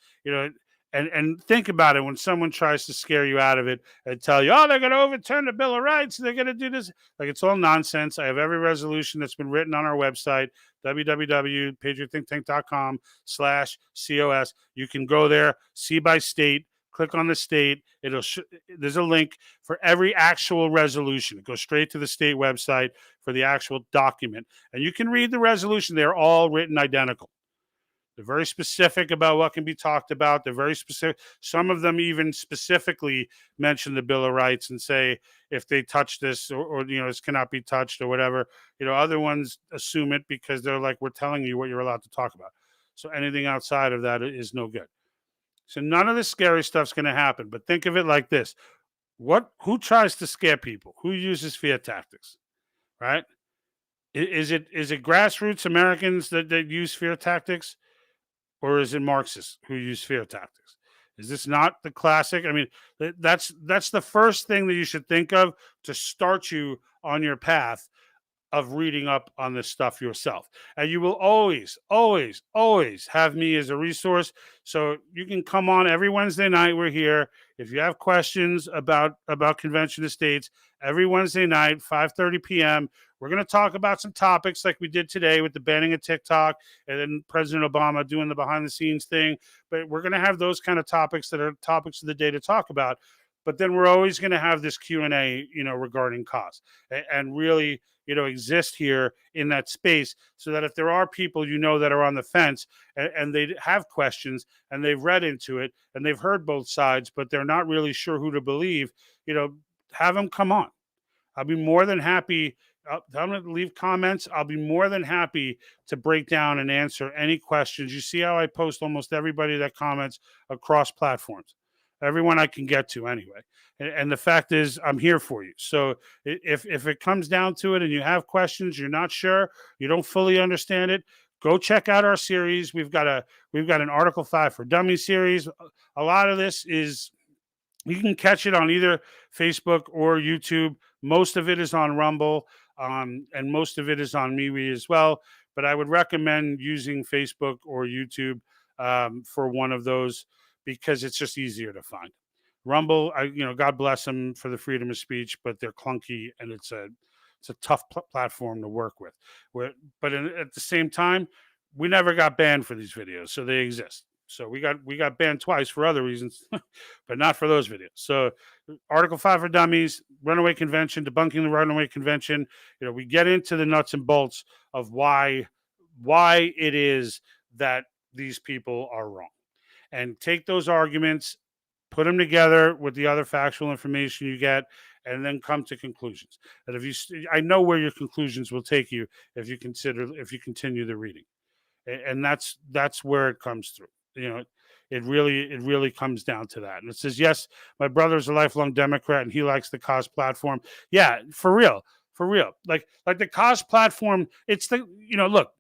Speaker 2: and think about it. When someone tries to scare you out of it and tell you, oh, they're going to overturn the Bill of Rights, they're going to do this, like, it's all nonsense. I have every resolution that's been written on our website, www.patriotthinktank.com/COS. You can go there, see by state, click on the state. There's a link for every actual resolution. It goes straight to the state website for the actual document, and you can read the resolution. They're all written identical. They're very specific about what can be talked about. They're very specific. Some of them even specifically mention the Bill of Rights and say, if they touch this, or this cannot be touched, or whatever. Other ones assume it because they're like, we're telling you what you're allowed to talk about. So anything outside of that is no good. So none of this scary stuff's going to happen. But think of it like this: who tries to scare people? Who uses fear tactics? Right? Is it grassroots Americans that use fear tactics? Or is it Marxists who use fear tactics? Is this not the classic? I mean, that's the first thing that you should think of to start you on your path of reading up on this stuff yourself. And you will always, always, always have me as a resource. So you can come on every Wednesday night. We're here. If you have questions about convention of states, every Wednesday night, 5:30 p.m., we're going to talk about some topics like we did today with the banning of TikTok and then President Obama doing the behind the scenes thing. But we're going to have those kind of topics that are topics of the day to talk about. But then we're always going to have this Q&A, regarding COS, and really, exist here in that space, so that if there are people, that are on the fence, and they have questions and they've read into it and they've heard both sides, but they're not really sure who to believe, have them come on. I'll be more than happy. I'm going to leave comments. I'll be more than happy to break down and answer any questions. You see how I post almost everybody that comments across platforms, everyone I can get to anyway. And the fact is, I'm here for you. So if it comes down to it and you have questions, you're not sure, you don't fully understand it, go check out our series. We've got an Article 5 for Dummies series. A lot of this is, you can catch it on either Facebook or YouTube. Most of it is on Rumble, and most of it is on MeWe as well. But I would recommend using Facebook or YouTube for one of those, because it's just easier to find. Rumble, God bless them for the freedom of speech, but they're clunky, and it's a tough platform to work with. But at the same time, we never got banned for these videos, so they exist. So we got banned twice for other reasons, but not for those videos. So Article 5 for Dummies, Runaway Convention, debunking the Runaway Convention. We get into the nuts and bolts of why it is that these people are wrong, and take those arguments, put them together with the other factual information you get, and then come to conclusions. And I know where your conclusions will take you if you continue the reading, and that's where it comes through. It really comes down to that. And it says, yes, my brother's a lifelong Democrat and he likes the COS platform. Yeah, for real. for real. Like the COS platform, it's look,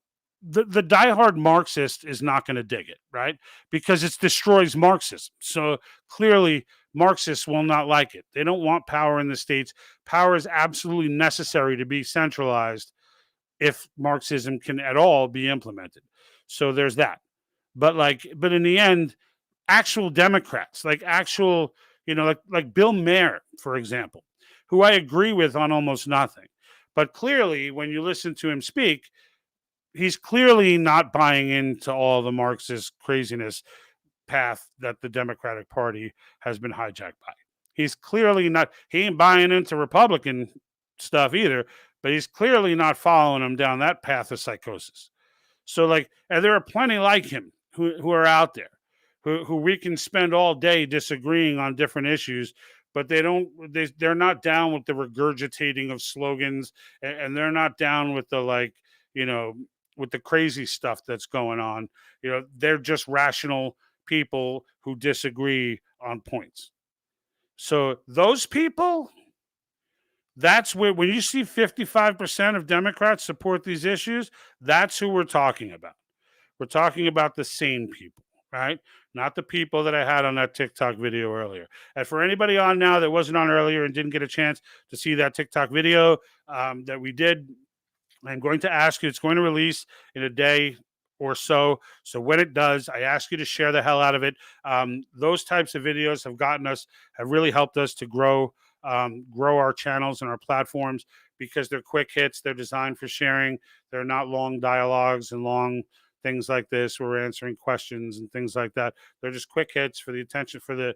Speaker 2: the diehard Marxist is not going to dig it, right? Because it destroys Marxism. So clearly, Marxists will not like it. They don't want power in the states. Power is absolutely necessary to be centralized if Marxism can at all be implemented. So there's that. But in the end, actual Democrats, like actual, like Bill Mayer, for example, who I agree with on almost nothing. But clearly, when you listen to him speak, he's clearly not buying into all the Marxist craziness path that the Democratic Party has been hijacked by. He's clearly not, he ain't buying into Republican stuff either, but he's clearly not following them down that path of psychosis. So, and there are plenty like him who are out there who we can spend all day disagreeing on different issues, but they're not down with the regurgitating of slogans, and they're not down with the with the crazy stuff that's going on. They're just rational people who disagree on points. So those people, that's where, when you see 55% of Democrats support these issues, that's who we're talking about. We're talking about the sane people, right? Not the people that I had on that TikTok video earlier. And for anybody on now that wasn't on earlier and didn't get a chance to see that TikTok video that we did, I'm going to ask you, it's going to release in a day or so. So when it does, I ask you to share the hell out of it. Those types of videos have really helped us to grow our channels and our platforms, because they're quick hits. They're designed for sharing. They're not long dialogues and long things like this where we're answering questions and things like that. They're just quick hits for the attention, for the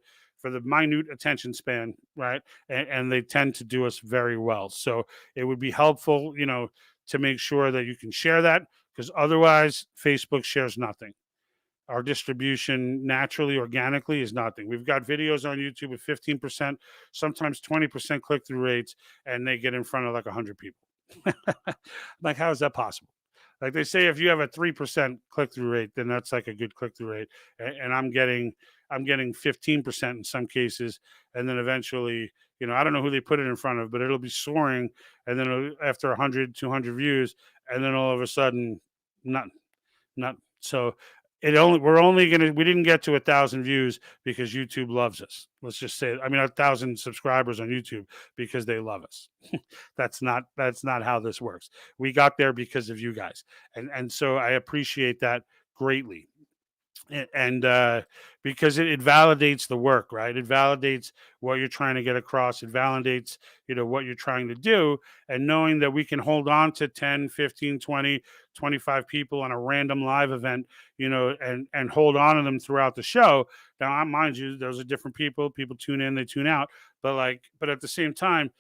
Speaker 2: minute attention span, right? And they tend to do us very well. So it would be helpful, to make sure that you can share that, because otherwise Facebook shares nothing. Our distribution naturally, organically, is nothing. We've got videos on YouTube with 15%, sometimes 20% click-through rates, and they get in front of 100 people. Like, how is that possible? Like they say, if you have a 3% click-through rate, then that's a good click-through rate. And I'm getting 15% in some cases. And then eventually, I don't know who they put it in front of, but it'll be soaring. And then after 100, 200 views, and then all of a sudden, not. So we didn't get to 1,000 views because YouTube loves us. Let's just say, 1,000 subscribers on YouTube because they love us. That's not how this works. We got there because of you guys. And so I appreciate that greatly. And because it validates the work, right? It validates what you're trying to get across. It validates, what you're trying to do. And knowing that we can hold on to 10, 15, 20, 25 people on a random live event, and hold on to them throughout the show. Now, mind you, those are different people. People tune in, they tune out. But at the same time,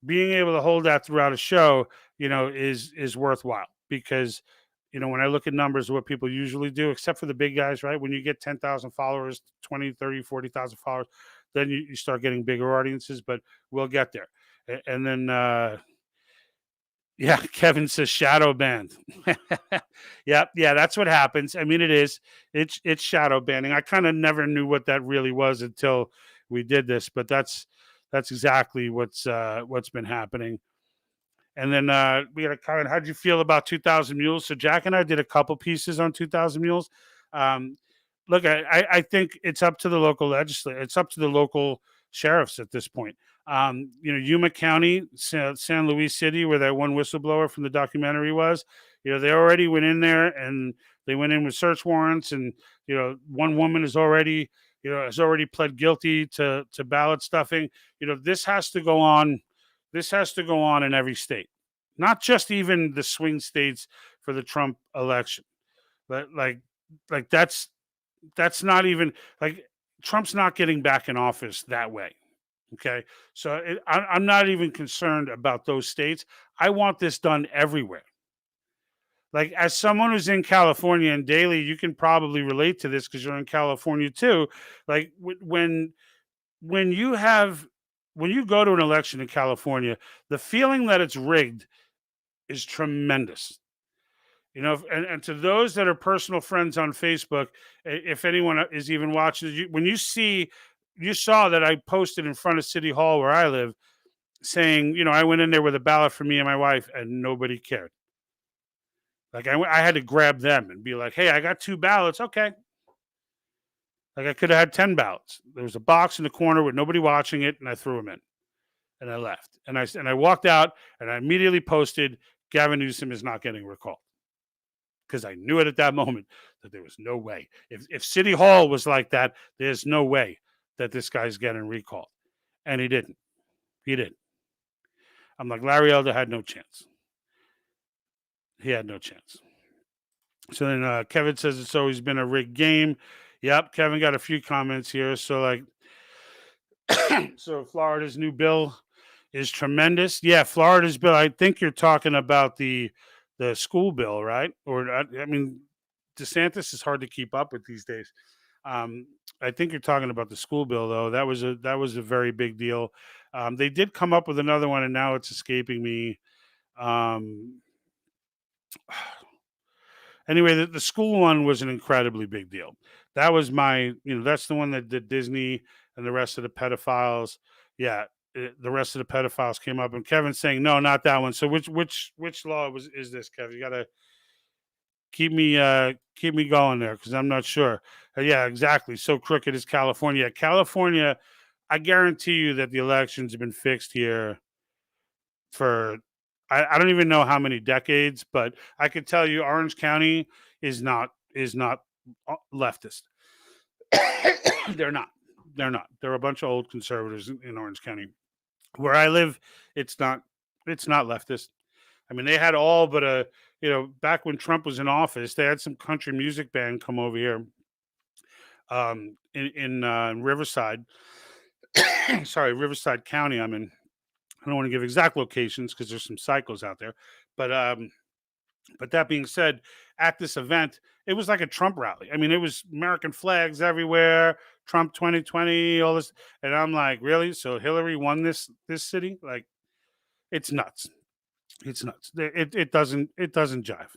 Speaker 2: being able to hold that throughout a show, is worthwhile, because when I look at numbers of what people usually do, except for the big guys, right? When you get 10,000 followers, 20, 30, 40,000 followers, then you start getting bigger audiences, but we'll get there. And then, yeah, Kevin says shadow banned. Yeah, that's what happens. It is. It's shadow banning. I kind of never knew what that really was until we did this, but that's exactly what's been happening. And then we got a comment. How did you feel about 2,000 Mules? So Jack and I did a couple pieces on 2,000 Mules. Look, I think it's up to the local legislature. It's up to the local sheriffs at this point. Yuma County, San Luis City, where that one whistleblower from the documentary was, they already went in there and they went in with search warrants. And, one woman has already pled guilty to ballot stuffing. This has to go on. This has to go on in every state, not just even the swing states for the Trump election. But that's not even Trump's not getting back in office that way. Okay. So I'm not even concerned about those states. I want this done everywhere. As someone who's in California, and Daily, you can probably relate to this because you're in California too. When you go to an election in California, the feeling that it's rigged is tremendous. And to those that are personal friends on Facebook, if anyone is even watching, when you saw that I posted in front of City Hall where I live, saying, I went in there with a ballot for me and my wife, and nobody cared. Like I had to grab them and be like, "Hey, I got 2 ballots." Okay. Like I could have had 10 ballots. There was a box in the corner with nobody watching it, and I threw them in, and I left. And I walked out, and I immediately posted, "Gavin Newsom is not getting recalled," because I knew it at that moment that there was no way. If City Hall was like that, there's no way that this guy's getting recalled, and he didn't. He didn't. I'm like, Larry Elder had no chance. He had no chance. So then Kevin says it's always been a rigged game. Yep, Kevin got a few comments here. So so Florida's new bill is tremendous. Yeah, Florida's bill. I think you're talking about the school bill, right? Or I mean, DeSantis is hard to keep up with these days. I think you're talking about the school bill, though. That was a very big deal. They did come up with another one, and now it's escaping me. Anyway, the school one was an incredibly big deal. That was that's the one that did Disney and the rest of the pedophiles. Yeah, the rest of the pedophiles came up, and Kevin's saying no, not that one. So which law is this, Kevin? You got to keep me going there because I'm not sure. Yeah, exactly. So crooked is California. California, I guarantee you that the elections have been fixed here for I don't even know how many decades, but I could tell you Orange County is not leftist. They're not. They're not. They're a bunch of old conservatives in Orange County. Where I live, it's not leftist. I mean, they had all but back when Trump was in office, they had some country music band come over here in Riverside. Sorry, Riverside County I'm in. I don't want to give exact locations because there's some psychos out there. But that being said, at this event, it was like a Trump rally. I mean, it was American flags everywhere, Trump 2020, all this. And I'm like, really? So Hillary won this city? Like, it's nuts. It's nuts. It doesn't jive.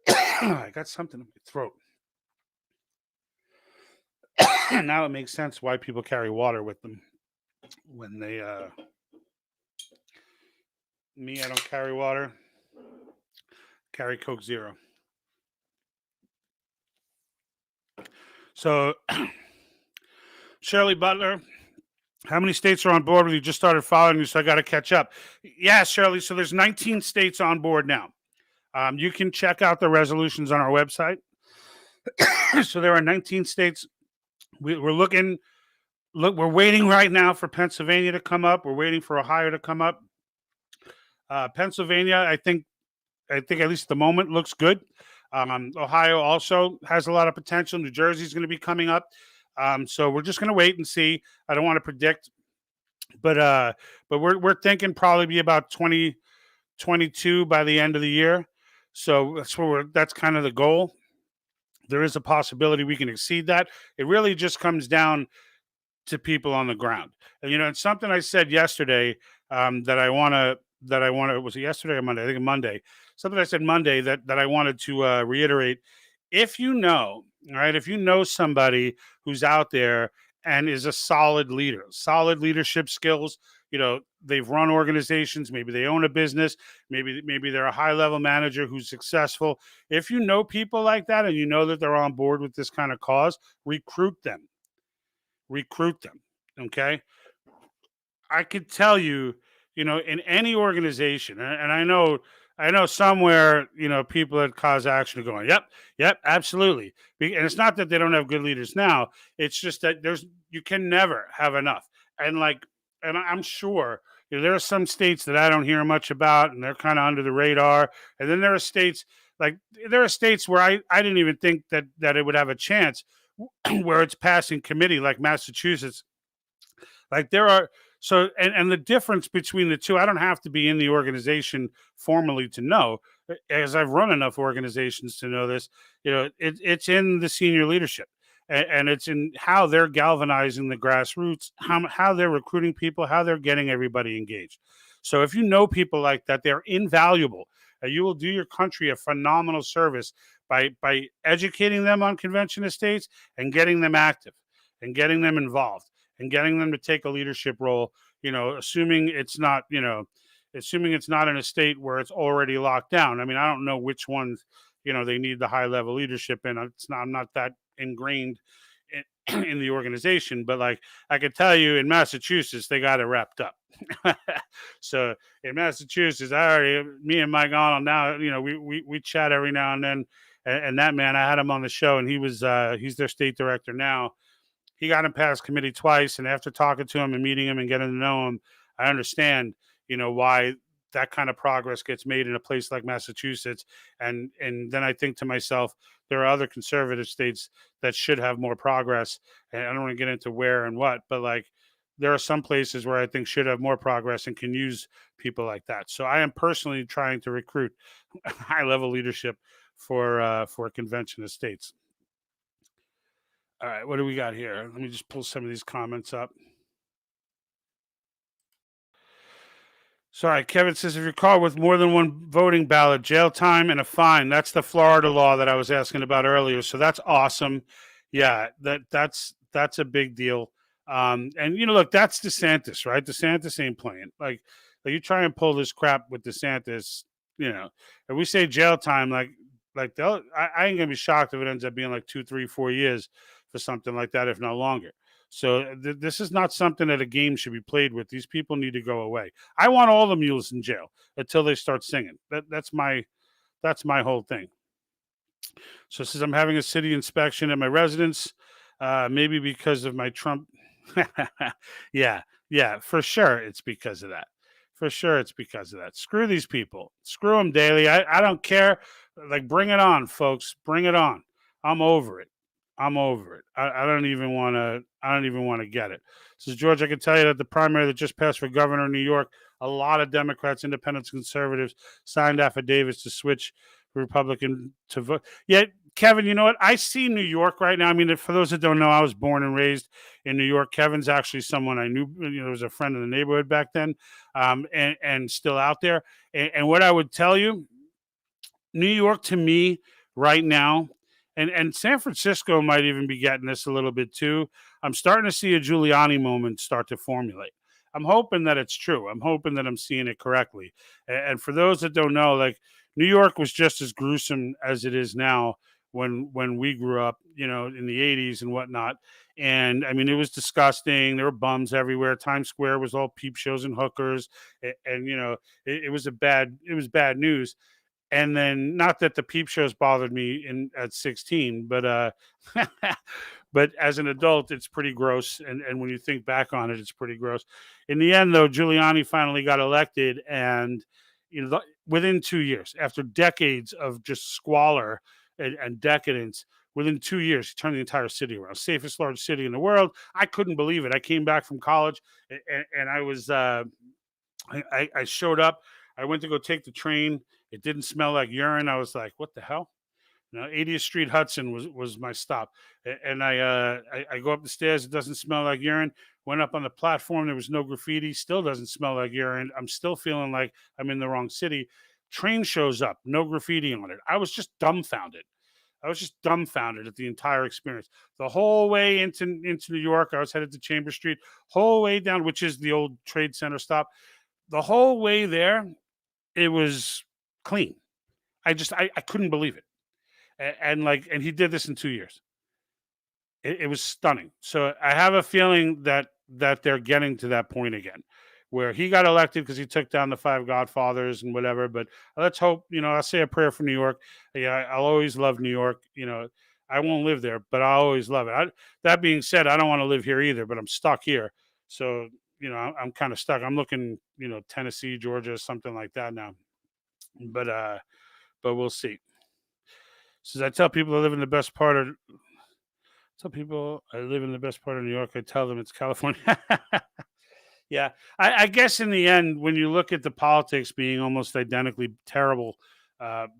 Speaker 2: I got something in my throat. Now it makes sense why people carry water with them when they me, I don't carry water. Carry Coke Zero. So Shirley Butler, how many states are on board with you? Just started following you, so I got to catch up. Yeah, Shirley. So there's 19 states on board now. You can check out the resolutions on our website. So there are 19 states. We're looking. Look, we're waiting right now for Pennsylvania to come up. We're waiting for Ohio to come up. Pennsylvania, I think at least at the moment looks good. Ohio also has a lot of potential. New Jersey's going to be coming up. So we're just going to wait and see. I don't want to predict, but we're thinking probably be about 2022 by the end of the year. So that's kind of the goal. There is a possibility we can exceed that. It really just comes down to people on the ground. And it's something I said yesterday that I want to. Was it yesterday or Monday? I think Monday. Something I said Monday that I wanted to reiterate. If you know somebody who's out there and is a solid leader, solid leadership skills, they've run organizations, maybe they own a business, maybe they're a high level manager who's successful. If you know people like that and you know that they're on board with this kind of cause, recruit them. Okay. I could tell you, in any organization, and I know somewhere, people at Cause Action are going, yep, absolutely. And it's not that they don't have good leaders now. It's just that you can never have enough. And I'm sure there are some states that I don't hear much about, and they're kind of under the radar. And then there are states where I didn't even think that it would have a chance, where it's passing committee, like Massachusetts. Like there are. So, and the difference between the two, I don't have to be in the organization formally to know, as I've run enough organizations to know this, it's in the senior leadership, and it's in how they're galvanizing the grassroots, how they're recruiting people, how they're getting everybody engaged. So if you know people like that, they're invaluable. You will do your country a phenomenal service by educating them on convention estates and getting them active and getting them involved and getting them to take a leadership role assuming it's not, assuming it's not in a state where it's already locked down. I mean, I don't know which ones, they need the high level leadership in. I'm not that ingrained in the organization, but like I could tell you in Massachusetts, they got it wrapped up. So in Massachusetts, me and Mike Arnold now, we chat every now and then. And that man, I had him on the show, and he's their state director now. He got him past committee twice, and after talking to him and meeting him and getting to know him, I understand, why that kind of progress gets made in a place like Massachusetts. And then I think to myself, there are other conservative states that should have more progress. And I don't want to get into where and what, but like there are some places where I think should have more progress and can use people like that. So I am personally trying to recruit high level leadership for a convention of states. All right, what do we got here? Let me just pull some of these comments up. Sorry, Kevin says, if you're caught with more than one voting ballot, jail time and a fine. That's the Florida law that I was asking about earlier. So that's awesome. Yeah, that's a big deal. And look, that's DeSantis, right? DeSantis ain't playing. Like you try and pull this crap with DeSantis, if we say jail time, I ain't gonna be shocked if it ends up being like 2, 3, 4 years for something like that, if not longer. So this is not something that a game should be played with. These people need to go away. I want all the mules in jail until they start singing. That's my whole thing. So it says I'm having a city inspection at my residence, maybe because of my Trump. yeah, for sure it's because of that. For sure it's because of that. Screw these people. Screw them daily. I don't care. Like, bring it on, folks. Bring it on. I'm over it. I don't even want to get it. So George, I can tell you that the primary that just passed for governor in New York, a lot of Democrats, independents, conservatives signed affidavits to switch Republican to vote. Yeah, Kevin, you know what? I see New York right now. I mean, for those that don't know, I was born and raised in New York. Kevin's actually someone I knew, was a friend in the neighborhood back then, and still out there. And what I would tell you, New York to me right now, and San Francisco might even be getting this a little bit too. I'm starting to see a Giuliani moment start to formulate. I'm hoping that it's true. I'm hoping that I'm seeing it correctly. And for those that don't know, like, New York was just as gruesome as it is now when we grew up, in the 80s and whatnot. And I mean, it was disgusting. There were bums everywhere. Times Square was all peep shows and hookers. And it was bad news. And then, not that the peep shows bothered me at 16, but but as an adult, it's pretty gross. And when you think back on it, it's pretty gross. In the end, though, Giuliani finally got elected, and within 2 years, after decades of just squalor and decadence, within 2 years, he turned the entire city around. Safest large city in the world. I couldn't believe it. I came back from college, and I was I showed up. I went to go take the train. It didn't smell like urine. I was like, what the hell? 80th Street Hudson was my stop. And I go up the stairs. It doesn't smell like urine. Went up on the platform. There was no graffiti. Still doesn't smell like urine. I'm still feeling like I'm in the wrong city. Train shows up. No graffiti on it. I was just dumbfounded. at the entire experience. The whole way into New York, I was headed to Chambers Street. Whole way down, which is the old Trade Center stop. The whole way there, it was clean. I couldn't believe it. And he did this in 2 years. It was stunning. So I have a feeling that they're getting to that point again, where he got elected because he took down the 5 Godfathers and whatever. But let's hope, I'll say a prayer for New York. Yeah, I'll always love New York. I won't live there, but I always love it. That being said, I don't want to live here either, but I'm stuck here. So, I'm kind of stuck. I'm looking, Tennessee, Georgia, something like that now. But we'll see. Says, I tell people I live in the best part of New York. I tell them it's California. Yeah. I guess in the end, when you look at the politics being almost identically terrible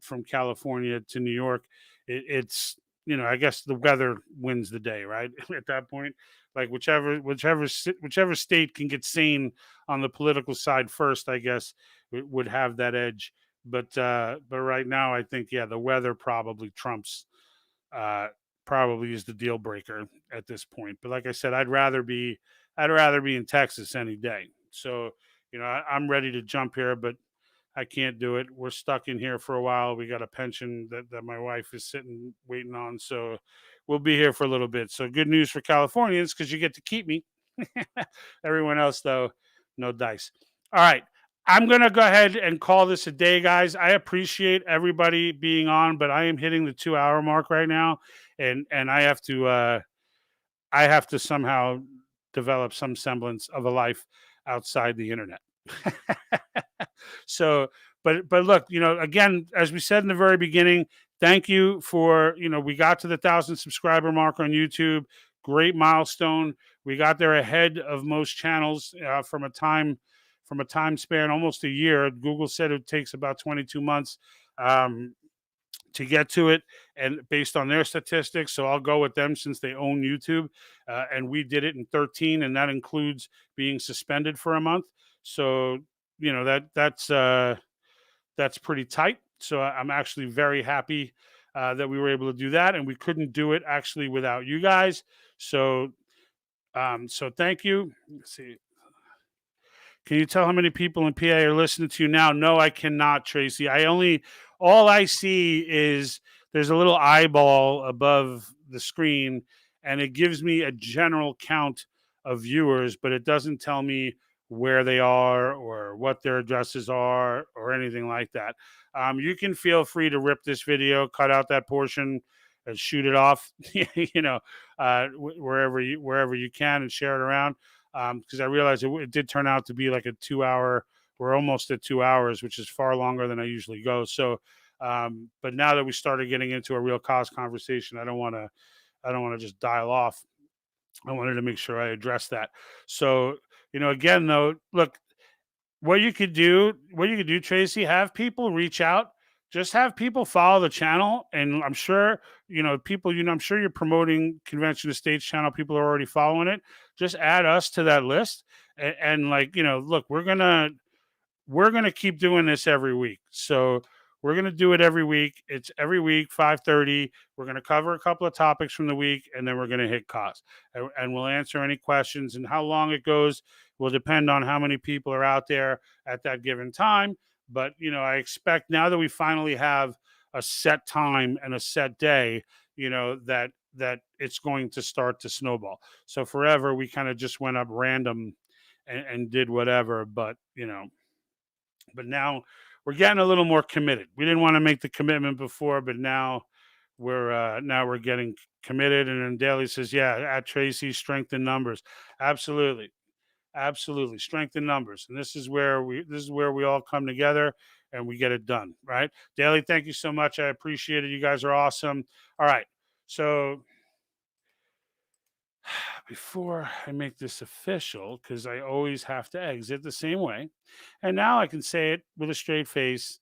Speaker 2: from California to New York, it's, I guess the weather wins the day, right? At that point, like whichever state can get sane on the political side first, I guess, would have that edge. But right now, I think, the weather probably trumps, probably is the deal breaker at this point. But like I said, I'd rather be in Texas any day. So, I'm ready to jump here, but I can't do it. We're stuck in here for a while. We got a pension that my wife is sitting waiting on. So we'll be here for a little bit. So good news for Californians because you get to keep me. Everyone else, though, no dice. All right. I'm going to go ahead and call this a day, guys. I appreciate everybody being on, but I am hitting the 2-hour mark right now. And I have to somehow develop some semblance of a life outside the internet. So, but look, again, as we said in the very beginning, thank you for, we got to the 1,000 subscriber mark on YouTube. Great milestone. We got there ahead of most channels from a time span, almost a year. Google said it takes about 22 months to get to it, and based on their statistics. So I'll go with them since they own YouTube, and we did it in 13, and that includes being suspended for a month. So that's pretty tight. So I'm actually very happy that we were able to do that, and we couldn't do it actually without you guys. So thank you. Let's see. Can you tell how many people in PA are listening to you now? No, I cannot, Tracy. All I see is there's a little eyeball above the screen, and it gives me a general count of viewers, but it doesn't tell me where they are or what their addresses are or anything like that. You can feel free to rip this video, cut out that portion, and shoot it off, wherever you can, and share it around. Because I realized it did turn out to be like a 2-hour. We're almost at 2 hours, which is far longer than I usually go. So, but now that we started getting into a real COS conversation, I don't want to just dial off. I wanted to make sure I address that. So, again, though, look, what you could do, Tracy, have people reach out. Just have people follow the channel, and I'm sure people. I'm sure you're promoting Convention of States channel. People are already following it. Just add us to that list, and look, we're gonna keep doing this every week. So we're gonna do it every week. It's every week, 5:30. We're gonna cover a couple of topics from the week, and then we're gonna hit COS, and we'll answer any questions. And how long it goes will depend on how many people are out there at that given time. But I expect now that we finally have a set time and a set day, that it's going to start to snowball. So forever we kind of just went up random and did whatever, but now we're getting a little more committed. We didn't want to make the commitment before, but now we're getting committed. And then Daly says, yeah, at Tracy, strength in numbers. Absolutely. Strength in numbers. And this is where we all come together and we get it done. Right. Daly, thank you so much. I appreciate it. You guys are awesome. All right. So before I make this official, because I always have to exit the same way, and now I can say it with a straight face,